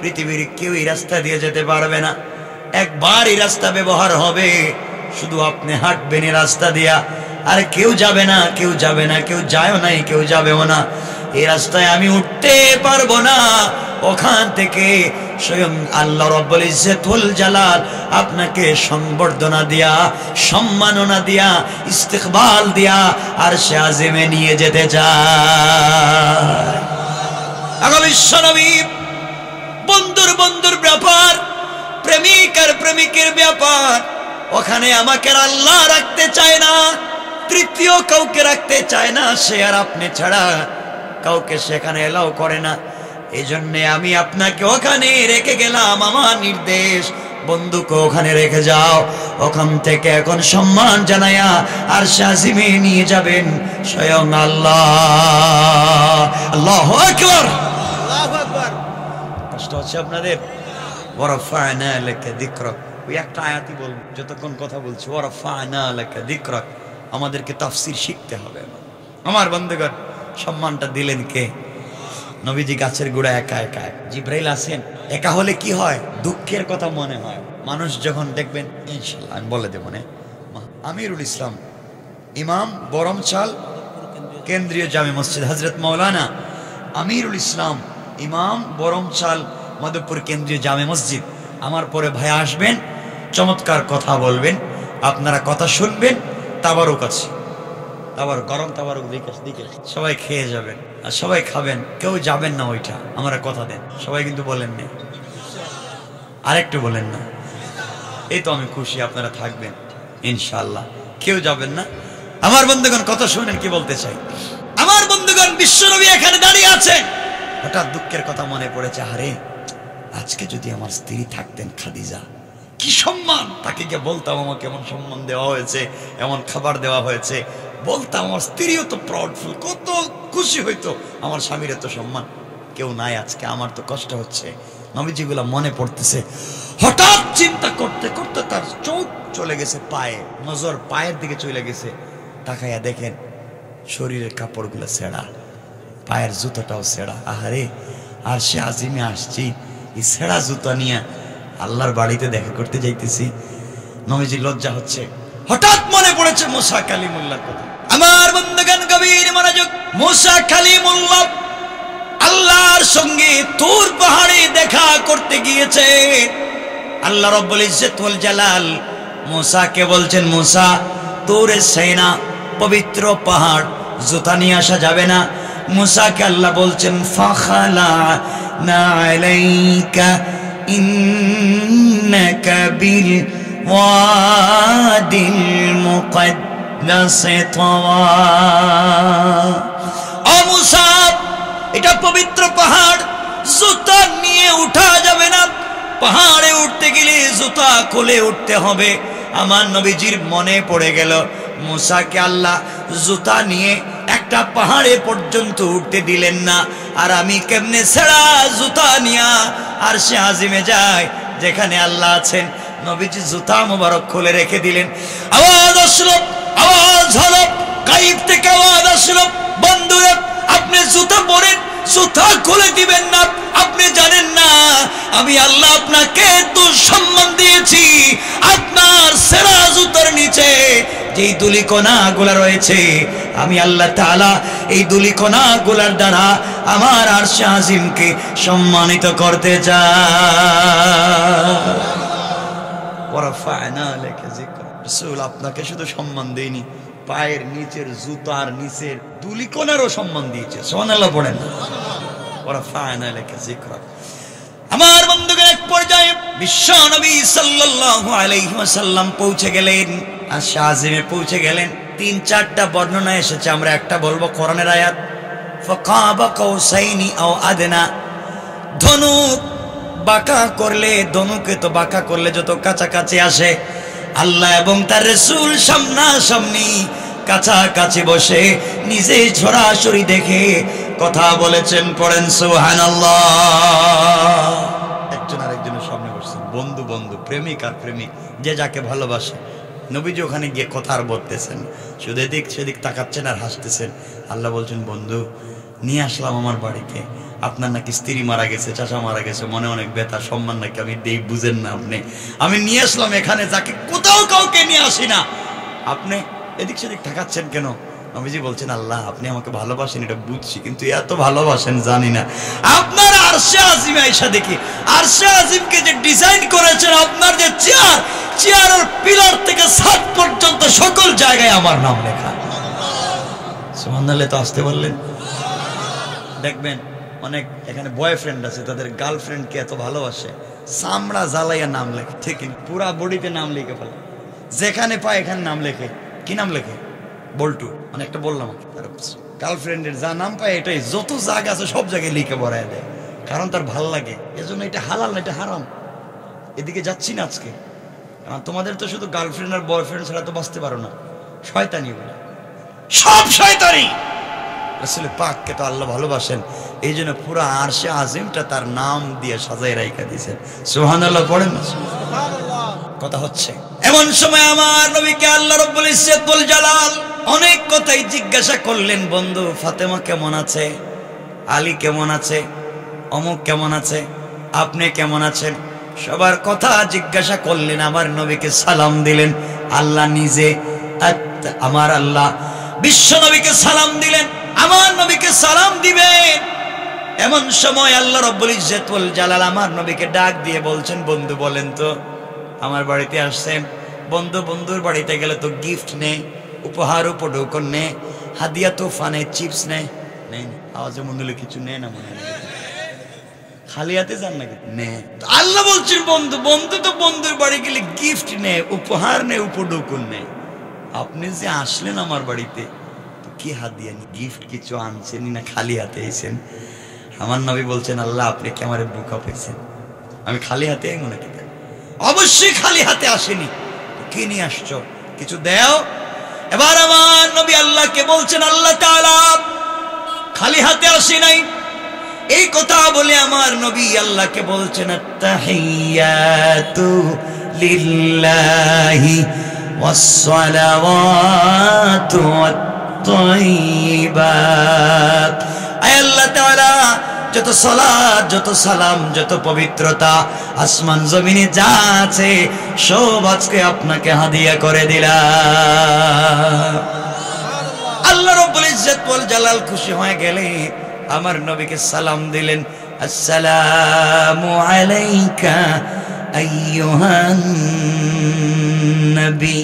Speaker 1: পৃথিবীর কেউ এই রাস্তা দিয়ে যেতে পারবে না, একবার এই রাস্তা ব্যবহার হবে, শুধু আপনি হাঁটবেন এই রাস্তা দিয়া, আর কেউ যাবে না, কেউ যাবে না, কেউ যায়ও নাই, কেউ যাবেও না। এই রাস্তায় আমি উঠতে পারবো না। ওখান থেকে স্বয়ং আল্লাহ রাব্বুল ইজ্জতুল জালাল আপনাকে সংবর্ধনা দিয়া, সম্মাননা দিয়া, ইস্তিকবাল দিয়া আরশে আজিমে নিয়ে যেতে চায়। আগামী বিশ্বনবী বন্ধুর বন্ধুর ব্যাপার, প্রেমিক আর প্রেমিকের ব্যাপার। ওখানে আমাকে আল্লাহ রাখতে চায় না, তৃতীয় কাউকে রাখতে চায় না, সে আর আপনি ছাড়া কাউকে সেখানে এলাও করে না। এই জন্য আমি আপনাকে ওখানে রেখে গেলাম, আমার নির্দেশ বন্ধুকে ওখানে রেখে যাও। ওখান থেকে এখন সম্মান জানায়া আর শাজিমে নিয়ে যাবেন স্বয়ং আল্লাহ। আল্লাহু আকবার, আল্লাহু আকবার। কষ্ট হচ্ছে আপনাদের? ওয়ারাফা'না লাকা যিকরাক, ওই একটা আয়াতই বলবো যতক্ষণ কথা বলছি, ওয়ারাফা'না লাকা যিকরাক। আমাদেরকে তাফসীর শিখতে হবে। আমার বন্ধুগণ, সম্মানটা দিলেন কে? নবীজি গাছের গোড়া একা একা। জিব্রাইল আসেন, একা হলে কি হয়? দুঃখের কথা মনে হয়। মানুষ যখন দেখবেন, ইনশাআল্লাহ আমি বলে দেব না, আমিরুল ইসলাম ইমাম বরমচাল কেন্দ্রীয় জামে মসজিদ, হযরত মাওলানা আমিরুল ইসলাম ইমাম বরমচাল মাধবপুর কেন্দ্রীয় জামে মসজিদ, আমার পরে ভাই আসবেন, চমৎকার কথা বলবেন, আপনারা কথা শুনবেন। তাবারুক আছে, তাবার গরম তাবারুক দিকে সবাই খেয়ে যাবেন আর সবাই খাবেন, কেউ যাবেন না ওইটা, আমরা কথা দেন। সবাই কিন্তু বলেন না, আরেকটু বলেন না। এই তো আমি খুশি আপনারা থাকবেন ইনশাআল্লাহ, কেউ যাবেন না। আমার বন্ধুগণ কথা শুনেন কি বলতে চাই। আমার বন্ধুগণ, বিশ্বনবী এখানে দাঁড়িয়ে আছেন, হঠাৎ দুঃখের কথা মনে পড়েছে, আরে আজকে যদি আমার স্ত্রী থাকতেন খাদিজা, কি সম্মান, তাকে গিয়ে বলতাম আমাকে এমন সম্মান দেওয়া হয়েছে, এমন খাবার দেওয়া হয়েছে, বলতাম আমার স্ত্রীও তো প্রাউডফুল, কত খুশি হইতো, আমার স্বামীর এত সম্মান। কেউ নাই আজকে, আমার তো কষ্ট হচ্ছে। নবীজিগুলা মনে পড়তেছে, হঠাৎ চিন্তা করতে করতে তার চোখ চলে গেছে পায়ে, নজর পায়ের দিকে চলে গেছে। তাকাইয়া দেখেন শরীরের কাপড়গুলো ছেঁড়া, পায়ের জুতোটাও ছেঁড়া। আহারে, আর সে আজিমে আসছি, এই ছেঁড়া জুতো নিয়ে আল্লাহর বাড়িতে দেখা করতে যাইতেছি। নবীজি লজ্জা হচ্ছে, হঠাৎ মনে পড়েছে মুসা কালিমুল্লাহর কথা। আমার বন্ধুগণ গভীর মনোযোগ, মুসা কালিমুল্লাহ আল্লাহর সঙ্গে তুর পাহাড়ে দেখা করতে গিয়েছে। আল্লাহ রাব্বুল ইজ্জত ওয়াল জালাল মুসাকে বলছেন, মুসা তুরে সাইনা পবিত্র পাহাড়, জুতা নিয়ে আসা যাবে না। মুসাকে আল্লাহ বলছেন, ফাখালা না আলাইকা ইন্নাকা বিল ওয়াদিল মুকদ্দাস তাওয়া। ও মুসা, এটা পবিত্র পাহাড়, জুতা নিয়ে উঠা যাবে না। পাহাড়ে উঠতে গেলে জুতা খুলে উঠতে হবে। আমার নবীজির মনে পড়ে গেল, মুসাকে আল্লাহ জুতা নিয়ে একটা পাহাড়ে পর্যন্ত উঠতে দিলেন না, আর আমি কেমনে ছেঁড়া জুতা নিয়া আর সে আজিমে যায় যেখানে আল্লাহ আছেন। নবীজি জুতা মুবারক খুলে রেখে দিলেন। আওয়াজ আসলো, আওয়াজ হলো, গায়েব থেকে আওয়াজ আসলো, বন্ধুরা আপনি জুতা পরেন, জুতা খুলে দিবেন না। আপনি জানেন না আমি আল্লাহ আপনাকে এত সম্মান দিয়েছি, আপনার সেরা জুতার নিচে যেই দুলিকণা গুলা রয়েছে, আমি আল্লাহ তাআলা এই দুলিকণা গুলার দ্বারা আমার আরশে আজিমকে সম্মানিত করতে চাই। ওয়ারাফা'না লাকা যিকরাক, রাসূল আপনাকে শুধু সম্মান দেইনি, পায়ের নিচের জুতার নিচের দুলিকণারও সম্মান দিয়েছে। সুবহানাল্লাহ পড়েন না। ওয়ারাফা'না লাকা যিকরাক। আমার বন্ধুগণ, এক পর্যায়ে বিশ্ব নবী সাল্লাল্লাহু আলাইহি ওয়াসাল্লাম পৌঁছে গেলেন, আর শাহজিমে পৌঁছে গেলেন। ৩-৪টা বর্ণনা এসেছে, আমরা একটা বলবো কোরআনের আয়াত, ফাকাবা কাউসাইনি আও আদনা। ধনুক বাঁকা করলে, ধনুকে তো বাঁকা করলে যত কাছাকাছি আসে, আল্লাহ এবং তার রাসূল সামনাসামনি কাছাকাছি বসে নিজে সরাসরি দেখে কথা বলেছেন। পড়েন সুবহানাল্লাহ। একজন আরেকজনের সামনে বসছেন, বন্ধু বন্ধু, প্রেমিক আর প্রেমিক, যে যাকে ভালোবাসে। নবীজি ওখানে গিয়ে কথা আর বলতেছেন, শুধু এদিক সেদিক তাকাচ্ছেন আর হাসতেছেন। আল্লাহ বলছেন, বন্ধু নিয়ে আসলাম আমার বাড়িতে, আপনার নাকি স্ত্রী মারা গেছে, চাচা মারা গেছে, মনে অনেক ব্যথা, সম্মান নাকি আমি দেই, বুঝেন না আপনি। আমি নিয়ে আসলাম এখানে, যাকে কোথাও কাউকে নিয়ে আসি না। আপনি এদিক সেদিক তাকাচ্ছেন কেন? নবীজি বলছেন, আল্লাহ আপনি আমাকে ভালোবাসেন এটা বুঝছি, কিন্তু এত ভালোবাসেন জানি না। আপনার আরশে আজিমে আয়েশা দেখি, আরশে আজিমকে যে ডিজাইন করেছেন, আপনার যে চেয়ার, চেয়ারের পিলার থেকে ছাদ পর্যন্ত সকল জায়গায় আমার নাম লেখা। সুবহানাল্লাহ। তো আসতে বললেন, দেখবেন
Speaker 2: অনেক এখানে বয়ফ্রেন্ড আছে, তাদের গার্লফ্রেন্ডকে এত ভালোবাসে, চামড়া জ্বালাইয়া নাম লেখে, ঠিক পুরা বডিতে নাম লিখে ফেলে, যেখানে পায় এখানে নাম লেখে। কি নাম লেখে? বল্টু। অনেকটা বললাম, গার্লফ্রেন্ডের যা নাম পায় এটাই, যত জায়গা আছে সব জায়গায় লিখে বড়ায় দেয়, কারণ তার ভাল লাগে। এজন্য এটা হালাল না, এটা হারাম। এদিকে যাচ্ছি না আজকে, কারণ তোমাদের তো শুধু গার্লফ্রেন্ড আর বয়ফ্রেন্ড ছাড়া তো বাঁচতে পারো না। শয়তানি বলে, সব শয়তানি। রাসূল পাককে তো আল্লাহ ভালোবাসেন, এই জন্য পুরো আরশে আজিমটা তার নাম দিয়ে সাজাই রাইখা দিয়েছেন। সুবহানাল্লাহ পড়েন না? কথা হচ্ছে এমন সময় আমার নবীকে আল্লাহ রাব্বুল ইজ্জত ওয়াল জালাল অনেক কথাই জিজ্ঞাসা করলেন। বন্ধু, ফাতেমা কেমন আছে, আলী কেমন আছে, অমুক কেমন আছে, আপনি কেমন আছেন, সবার কথা জিজ্ঞাসা করলেন। আমার নবীকে সালাম দিলেন। আল্লাহ নিজে, আমার আল্লাহ বিশ্ব নবীকে সালাম দিলেন, আমার নবীকে সালাম দিবেন। এমন সময় আল্লাহ রাব্বুল ইজ্জত ওয়াল জালাল আমার নবীকে ডাক দিয়ে বলছেন, বন্ধু বলেন তো, আমার বাড়িতে আসছেন, বন্ধু বন্ধুর বাড়িতে গেলে তো গিফট নেই, উপহার উপঢৌকন নেই, হাদিয়া তোফা নেই, চিপস নেই, আওয়াজে মনে হলো কিছু নেই না, মনে হয় খালি হাতে যান নাকি? নে। আল্লাহ বলছেন, বন্ধু বন্ধু তো বন্ধুর বাড়ি গেলে গিফট নেই, উপহার নেই, উপঢৌকন নেই। আপনি যে আসলেন আমার বাড়িতে, তো কি হাদিয়া নি, গিফট কিছু আনছেন না, খালি হাতে এসেছেন? আমার নবী বলছেন, আল্লাহ আপনি কি আমার বোকা পেয়েছেন? আমি খালি হাতে মনে কি? অবশ্যই খালি হাতে আসেনি। কি নিয়ে আসছো? কিছু দেও। এবার আমার নবী আল্লাহকে বলছেন, আল্লাহ তাআলা খালি হাতে আসি নাই। এই কথা বলে আমার নবী আল্লাহকে বলছেন, আত্তাহিয়াতু লিল্লাহি ওয়াস সালাওয়াতু ওয়াত তাইয়্যিবাত। আয় আল্লাহ তাআলা, যত সালাত, যত সালাম, যত পবিত্রতা আসমান জমিনে যা আছে সব আজকে আপনাকে হাদিয়া করে দিলাম। আল্লাহ রাব্বুল ইজ্জত ওয়াল জালাল খুশি হয়ে গেলে আমার নবীকে সালাম দিলেন, আসসালামু আলাইকা আইয়ুহান নবী।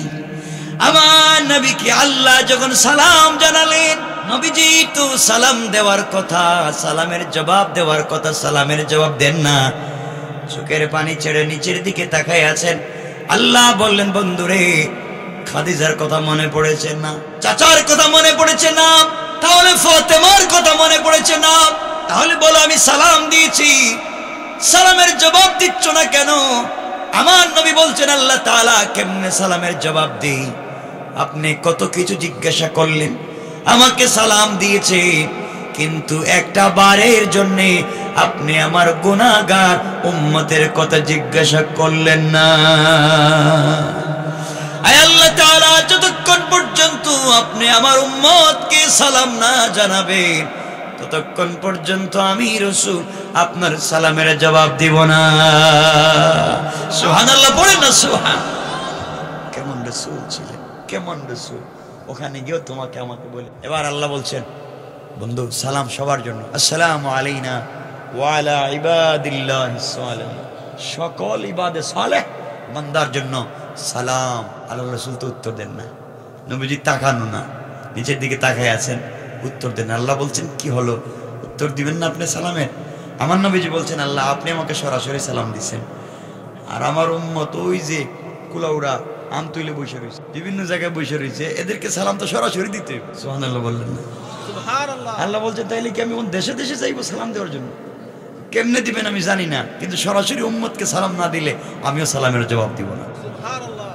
Speaker 2: আমার নবীকে আল্লাহ যখন সালাম জানালেন, নবীজি তো সালাম দেওয়ার কথা, সালামের জবাব দেওয়ার কথা, সালামের জবাব দেন না, চোখের পানি ছেড়ে নিচের দিকে তাকায় আছেন। আল্লাহ বললেন, বন্ধুরে খাদিজার কথা মনে পড়েছে না? চাচার কথা মনে পড়েছে না? তাহলে ফাতেমার কথা মনে পড়েছে না? তাহলে বলো আমি সালাম দিয়েছি, সালামের জবাব দিচ্ছ না কেন? আমার নবী বলছেন, আল্লাহ তাআলা কেমনে সালামের জবাব দেই? আপনি কত কিছু জিজ্ঞাসা করলেন, আমাকে সালাম দিয়েছে, কিন্তু একটা বারের জন্য আপনি আমার গুনাহগার উম্মতের কথা জিজ্ঞাসা করলেন না। আয় আল্লাহ তাআলা, যতক্ষণ পর্যন্ত আপনি আমার উম্মতকে সালাম না জানাবেন, ততক্ষণ পর্যন্ত আমি রাসূল আপনার সালামের জবাব দিব না। সুবহানাল্লাহ পড়েন না? সুবহান। কেমন রাসূল ছিলেন, কেমন রাসূল! ওখানে গিয়েও তোমাকে আমাকে বলে। এবার আল্লাহ বলছেন, বন্ধু সালাম সবার জন্য, আসসালামু আলাইনা ওয়া আলা ইবাদিল্লাহিস সালিহিন। সকল ইবাদে সালেহ বান্দার জন্য সালাম। আল্লাহ রাসূল তো উত্তর দেন না, নবীজি তাকানো না, নিচের দিকে তাকায় আছেন, উত্তর দেন। আল্লাহ বলছেন, কি হলো, উত্তর দিবেন না আপনি সালামের? আমার নবীজি বলছেন, আল্লাহ আপনি আমাকে সরাসরি সালাম দিচ্ছেন, আর আমার উম্মত ওই যে কুলাউড়া আম তুলে বসে রয়েছে, বিভিন্ন জায়গায় বসে রয়েছে, এদেরকে সালাম তো সরাসরি দিতে হবে। সুবহানাল্লাহ বললেন না? সুবহানাল্লাহ। আল্লাহ বলছেন, তাইলে কি আমি দেশে দেশে যাইবো সালাম দেওয়ার জন্য? কেমনে দিবেন আমি জানি না, কিন্তু সরাসরি উম্মতকে সালাম না দিলে আমিও সালামের জবাব দিব না। সুবহানাল্লাহ।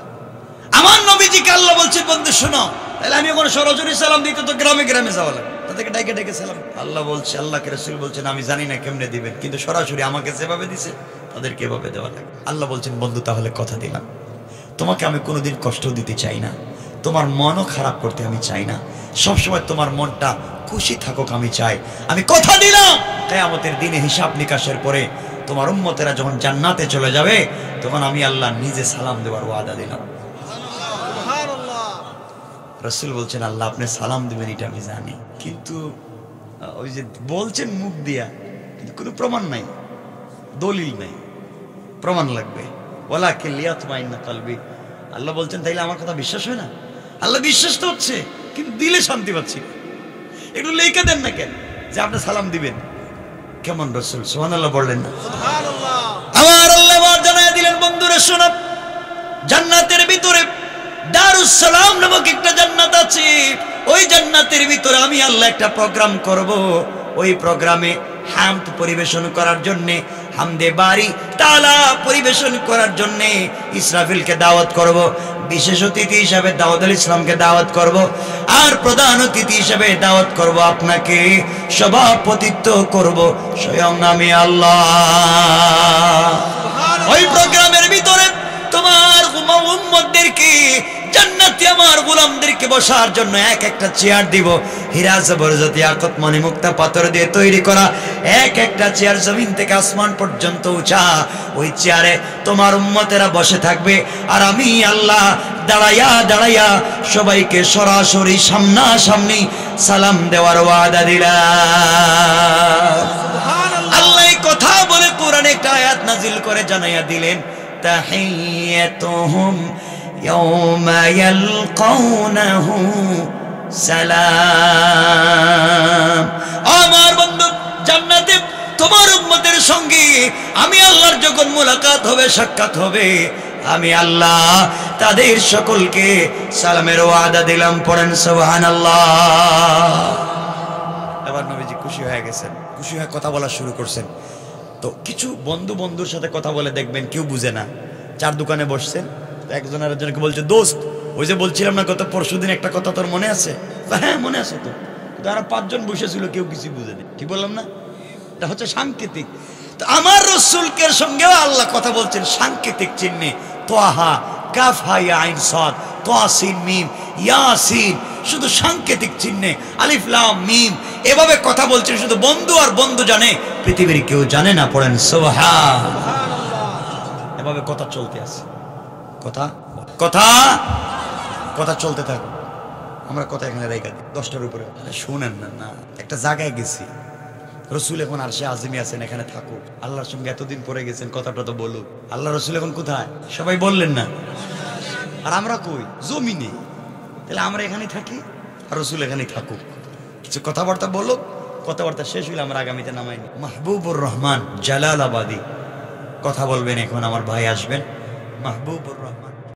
Speaker 2: আমার নবীজিকে আল্লাহ বলছেন, বন্ধু শোনো, তাহলে আমি ওখানে সরাসরি সালাম দিতে তো গ্রামে গ্রামে যাওয়া লাগে, তাদেরকে ডাইকে ডাইকে সালাম। আল্লাহ বলছে, আল্লাহকে রাসূল বলছেন, আমি জানি না কেমনে দিবেন, কিন্তু সরাসরি আমাকে যেভাবে দিছে তাদেরকে এভাবে দেওয়া লাগে। আল্লাহ বলছেন, বন্ধু তাহলে কথা দিলাম, তোমাকে আমি কোনোদিন কষ্ট দিতে চাই না, তোমার মনও খারাপ করতে আমি চাই না, সবসময় তোমার মনটা খুশি থাকুক আমি চাই। আমি কথা দিলাম, কিয়ামতের দিনে হিসাব নিকাশের পরে তোমার উম্মতেরা যখন জান্নাতে চলে যাবে, তখন আমি আল্লাহ নিজে সালাম দেওয়ার ওয়াদা দিলাম। রাসূল বলছেন, আল্লাহ আপনি সালাম দিবেন এটা আমি জানি, কিন্তু ওই যে বলছেন মুখ দিয়া, কিন্তু কোনো প্রমাণ নাই, দলিল নাই, প্রমাণ লাগবে। ওয়ালাকিন লিয়াতমাইন্না কলবি। আল্লাহ বলছেন, তাইলে আমার কথা বিশ্বাস হয় না? আল্লাহ বিশ্বাস তো হচ্ছে, কিন্তু দিলে শান্তি পাচ্ছি। একটু লেখা দেন না কেন যে আপনি সালাম দিবেন? কেমন রাসূল সুবহানাল্লাহ বললেন না?
Speaker 1: আমার আল্লাহ জানায় দিলেন, বন্ধুরা শোনো, জান্নাতের ভিতরে দারুস সালাম নামক একটা জান্নাত আছে। ওই জান্নাতের ভিতরে আমি আল্লাহ একটা প্রোগ্রাম করব। ওই প্রোগ্রামে হামদ পরিবেশন করার জন্য, হামদে বারি তাআলা পরিবেশন করার জন্য ইসরাফিলকে দাওয়াত করব। বিশেষ অতিথি হিসাবে দাউদ আলাইহিস সালামকে দাওয়াত করব, আর প্রধান অতিথি হিসাবে দাওয়াত করব আপনাকে, সভাপতিত্ব করব স্বয়ং আমি আল্লাহ। ওই প্রোগ্রামের ভিতরে তোমার উম্মতদেরকে, জান্নাতে আমার গোলামদেরকে বসার জন্য এক একটা চেয়ার দিব, হীরা জবরদস্ত ইয়াকুত মণি মুক্তা পাথর দিয়ে তৈরি করা এক একটা চেয়ার, জমিন থেকে আসমান পর্যন্ত উঁচা। ওই চেয়ারে তোমার উম্মতেরা বসে থাকবে, আর আমি আল্লাহ দাঁড়াইয়া দাঁড়াইয়া সবাইকে সরাসরি সামনাসামনি সালাম দেওয়ার ওয়াদা দিলাম। আল্লাহ এই কথা বলে কোরআনে একটা আয়াত নাজিল করে জানাইয়া দিলেন, তাহিয়াতুহুম ইয়াউমা ইয়ালকাউনাহু সালাম। আমার বন্ধু, জান্নাতে তোমার উম্মতের সঙ্গে আমি আল্লাহর যখন মুলাকাত হবে, সাক্ষাৎ হবে, আমি আল্লাহ তাদের সকলকে সালামের ওয়াদা দিলাম। পড়েন সুবহানাল্লাহ।
Speaker 2: এবার নবীজি খুশি হয়ে গেছেন, খুশি হয়ে কথা বলা শুরু করছেন। তো কিছু বন্ধুর সাথে কথা বলে দেখবেন কেউ বুঝে না। চার দোকানে বসছেন, তো একজন আরেকজনকে বলছে, দোস্ত ওই যে বলছিলাম না গত পরশুদিন একটা কথা, তোর মনে আছে? হ্যাঁ মনে আছে তো। তারা পাঁচজন বসেছিল, কেউ কিছু বুঝেনি। ঠিক বললাম না? এটা হচ্ছে সাংকেতিক। তো আমার রাসূলকে সঙ্গেও আল্লাহ কথা বলছেন সাংকেতিক চিহ্নে, তোহা কাফ হা ইয়া আইন সাদ তোহা সিন মিম ইয়াসিন, শুধু সাংকেতিক চিহ্নে আলিফ লাম মিম, এভাবে কথা বলছেন। শুধু বন্ধু আর বন্ধু জানে, পৃথিবীর কেউ জানে না। পড়েন সুবহানাল্লাহ। এভাবে কথা চলতে আছে, কথা কথা কথা চলতে থাকো। আমরা কথা এখানে রেখে দিই 10টার উপরে। শুনেন না, না একটা জায়গায় গেছি, রসুল এখন আরশে আজিমে আছেন, এখানে থাকুক। আল্লাহর সঙ্গে এতদিন পরে গেছেন, কথাটা তো বলুক। আল্লাহ রসুল এখন কোথায়? সবাই বললেন না? আর আমরা কই? জমিনে। তাহলে আমরা এখানেই থাকি, আর রসুল এখানেই থাকুক। কিছু কথাবার্তা বলুক, কথাবার্তা শেষ হইলে আমরা আগামীতে নামাইনি। মাহবুবুর রহমান জালালাবাদী কথা বলবেন এখন, আমার ভাই আসবেন। মাহবুবুর রহমান।